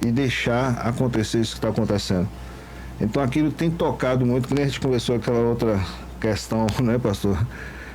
e deixar acontecer isso que está acontecendo. Então aquilo tem tocado muito, que nem a gente conversou aquela outra questão, né, pastor?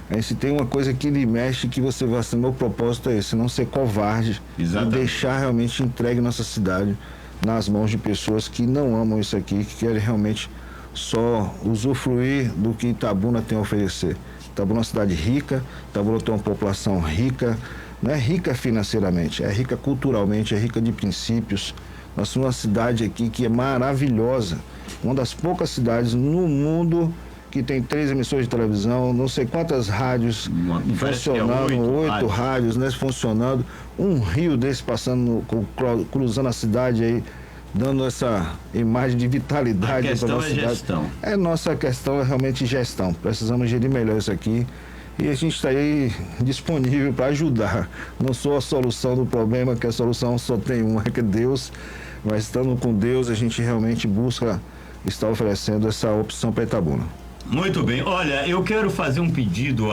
A gente tem uma coisa que lhe mexe, que você vai ser, meu propósito é esse, não ser covarde. Exatamente. E deixar realmente entregue nossa cidade nas mãos de pessoas que não amam isso aqui, que querem realmente só usufruir do que Itabuna tem a oferecer. Itabuna é uma cidade rica, Itabuna tem uma população rica, não é rica financeiramente, é rica culturalmente, é rica de princípios. Nós somos uma cidade aqui que é maravilhosa, uma das poucas cidades no mundo que tem 3 emissões de televisão, não sei quantas rádios funcionando, 8 rádios, né, funcionando, um rio desse passando, cruzando a cidade aí, dando essa imagem de vitalidade para a nossa cidade. Gestão. Nossa questão é realmente gestão. Precisamos gerir melhor isso aqui. E a gente está aí disponível para ajudar. Não sou a solução do problema, que a solução só tem uma, que é Deus. Mas estando com Deus, a gente realmente busca estar oferecendo essa opção para Itabuna. Muito bem. Olha, eu quero fazer um pedido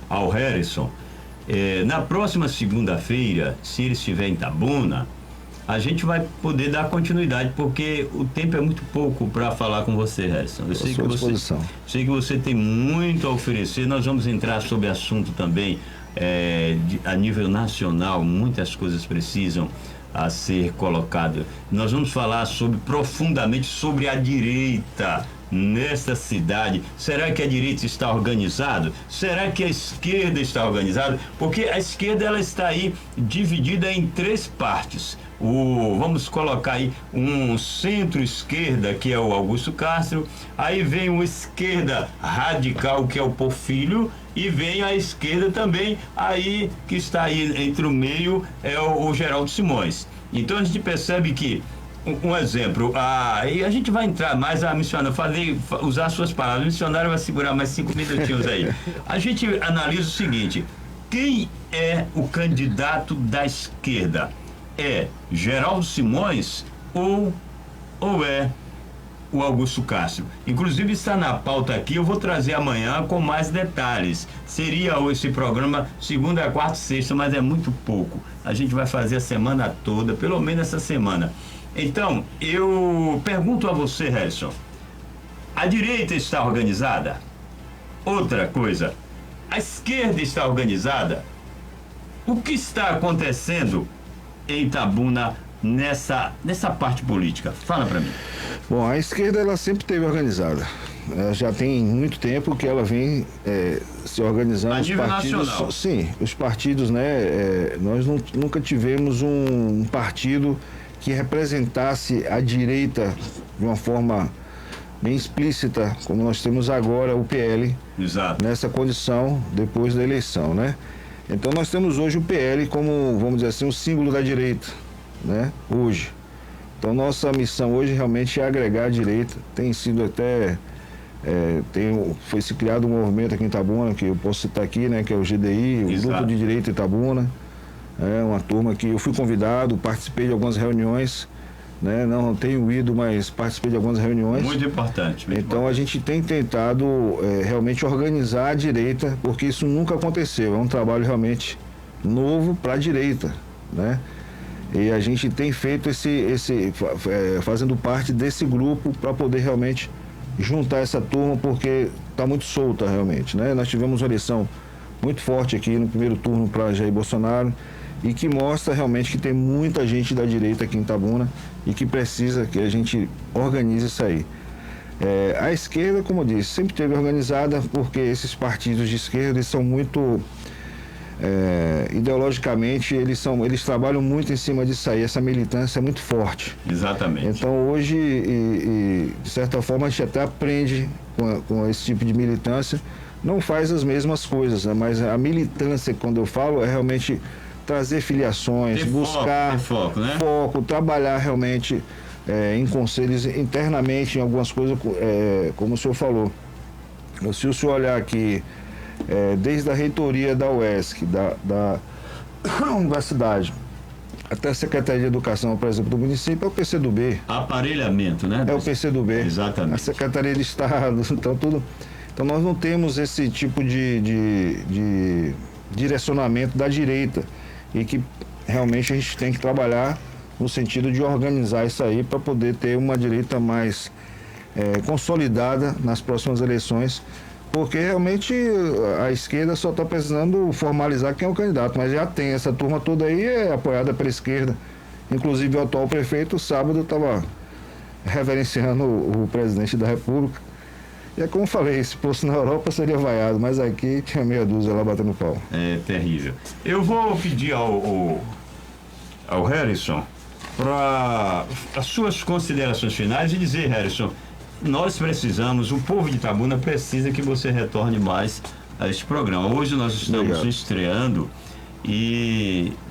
ao Harrison. Na próxima segunda-feira, se ele estiver em Itabuna, a gente vai poder dar continuidade, porque o tempo é muito pouco para falar com você, Harrison. Eu sei que você tem muito a oferecer. Nós vamos entrar sobre assunto também a nível nacional. Muitas coisas precisam a ser colocado. Nós vamos falar profundamente sobre a direita nesta cidade. Será que a direita está organizada? Será que a esquerda está organizada? Porque a esquerda ela está aí dividida em 3 partes. Vamos colocar aí um centro-esquerda, que é o Augusto Castro, aí vem uma esquerda radical, que é o Porfírio, e vem a esquerda também, aí que está aí entre o meio, é o Geraldo Simões. Então a gente percebe que, um exemplo, e a gente vai entrar mais, a missionária, usar suas palavras, a missionária vai segurar mais 5 minutinhos aí. A gente analisa o seguinte: quem é o candidato da esquerda? É Geraldo Simões ou é o Augusto Castro? Inclusive está na pauta aqui, eu vou trazer amanhã com mais detalhes. Seria esse programa segunda, quarta e sexta, mas é muito pouco. A gente vai fazer a semana toda, pelo menos essa semana. Então, eu pergunto a você, Harrison, a direita está organizada? Outra coisa, a esquerda está organizada? O que está acontecendo em Itabuna nessa parte política? Fala para mim. Bom, a esquerda ela sempre esteve organizada. Já tem muito tempo que ela vem se organizando. A nível nacional. Sim, os partidos, né? Nós nunca tivemos um partido que representasse a direita de uma forma bem explícita, como nós temos agora o PL. Exato. Nessa condição depois da eleição, né? Então nós temos hoje o PL como, vamos dizer assim, um símbolo da direita, né? Hoje. Então nossa missão hoje realmente é agregar a direita. Tem sido até, foi se criado um movimento aqui em Itabuna, que eu posso citar aqui, né? Que é o GDI, o Grupo de Direita Itabuna, É uma turma que eu fui convidado, participei de algumas reuniões, né? Não tenho ido, mas participei de algumas reuniões. Muito importante. Então a gente tem tentado realmente organizar a direita, porque isso nunca aconteceu. É um trabalho realmente novo para a direita, né? E a gente tem feito fazendo parte desse grupo para poder realmente juntar essa turma, porque está muito solta realmente, né? Nós tivemos uma eleição muito forte aqui no primeiro turno para Jair Bolsonaro e que mostra realmente que tem muita gente da direita aqui em Itabuna e que precisa que a gente organize isso aí. A esquerda, como eu disse, sempre esteve organizada, porque esses partidos de esquerda eles são muito ideologicamente, eles trabalham muito em cima disso aí, essa militância é muito forte. Exatamente. Então hoje, de certa forma, a gente até aprende com esse tipo de militância, não faz as mesmas coisas, né? Mas a militância, quando eu falo, é realmente trazer filiações, buscar foco, né? Trabalhar realmente em conselhos internamente, em algumas coisas, como o senhor falou. Se o senhor olhar aqui, desde a reitoria da UESC, da universidade, até a Secretaria de Educação, por exemplo, do município, é o PCdoB. Aparelhamento, né? É o PCdoB. Exatamente. A Secretaria de Estado, então tudo. Então nós não temos esse tipo de direcionamento da direita e que realmente a gente tem que trabalhar no sentido de organizar isso aí para poder ter uma direita mais consolidada nas próximas eleições, porque realmente a esquerda só está precisando formalizar quem é o candidato, mas já tem essa turma toda aí apoiada pela esquerda. Inclusive o atual prefeito, sábado, estava reverenciando o presidente da República. E é como eu falei, se fosse na Europa seria vaiado, mas aqui tinha meia dúzia lá batendo pau. É terrível. Eu vou pedir ao Harrison para as suas considerações finais e dizer, Harrison, nós precisamos, o povo de Itabuna precisa que você retorne mais a este programa. Hoje nós estamos estreando,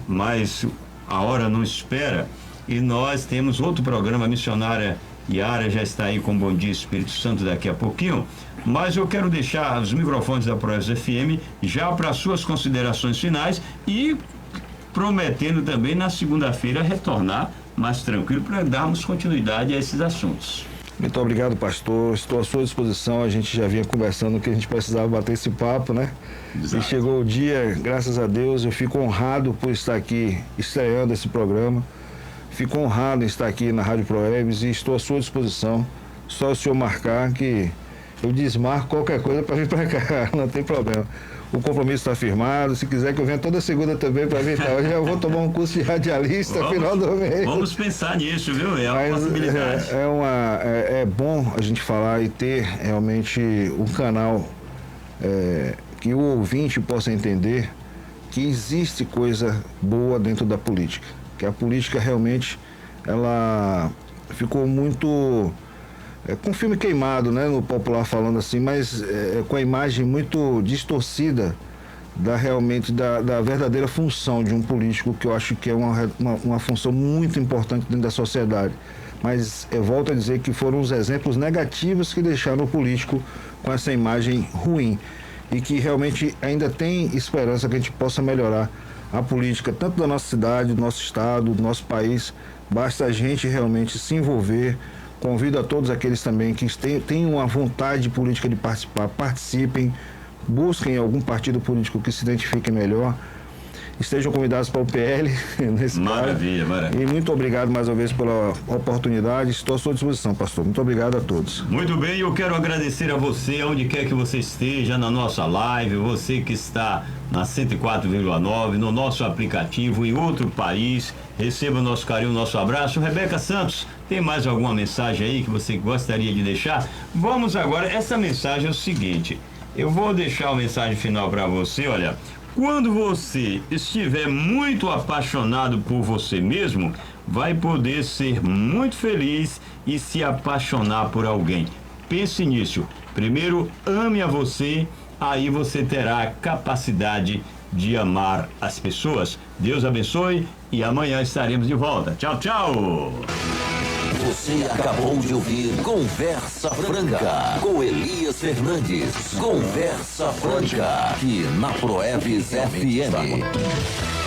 mas a hora não espera, e nós temos outro programa, a missionária Yara já está aí com Bom Dia Espírito Santo daqui a pouquinho, mas eu quero deixar os microfones da Proevis FM já para suas considerações finais e prometendo também na segunda-feira retornar mais tranquilo para darmos continuidade a esses assuntos. Muito obrigado, pastor. Estou à sua disposição. A gente já vinha conversando que a gente precisava bater esse papo, né? Exato. E chegou o dia, graças a Deus, eu fico honrado por estar aqui estreando esse programa. Fico honrado em estar aqui na Rádio Proevis e estou à sua disposição. Só o senhor marcar que eu desmarco qualquer coisa para vir para cá, não tem problema. O compromisso está firmado. Se quiser que eu venha toda segunda também para vir, eu já vou tomar um curso de radialista final do mês. Vamos pensar nisso, viu? É uma possibilidade. É bom a gente falar e ter realmente um canal que o ouvinte possa entender que existe coisa boa dentro da política. Que a política realmente ela ficou muito com o filme queimado, né, no popular falando assim, mas com a imagem muito distorcida da verdadeira função de um político, que eu acho que é uma função muito importante dentro da sociedade. Mas eu volto a dizer que foram os exemplos negativos que deixaram o político com essa imagem ruim e que realmente ainda tem esperança que a gente possa melhorar a política, tanto da nossa cidade, do nosso estado, do nosso país. Basta a gente realmente se envolver. Convido a todos aqueles também que têm uma vontade política de participar, participem, busquem algum partido político que se identifique melhor. Estejam convidados para o PL nesse Maravilha, caso. maravilha. E muito obrigado mais uma vez pela oportunidade. Estou à sua disposição, pastor. Muito obrigado a todos. Muito bem, eu quero agradecer a você, onde quer que você esteja, na nossa live, você que está na 104,9, no nosso aplicativo, em outro país. Receba o nosso carinho, o nosso abraço. Rebeca Santos, tem mais alguma mensagem aí que você gostaria de deixar? Vamos agora, essa mensagem é o seguinte, eu vou deixar a mensagem final para você, olha. Quando você estiver muito apaixonado por você mesmo, vai poder ser muito feliz e se apaixonar por alguém. Pense nisso. Primeiro, ame a você, aí você terá a capacidade de amar as pessoas. Deus abençoe e amanhã estaremos de volta. Tchau, tchau! Você acabou de ouvir Conversa Franca com Elias Fernandes. Conversa Franca aqui na Proevis FM.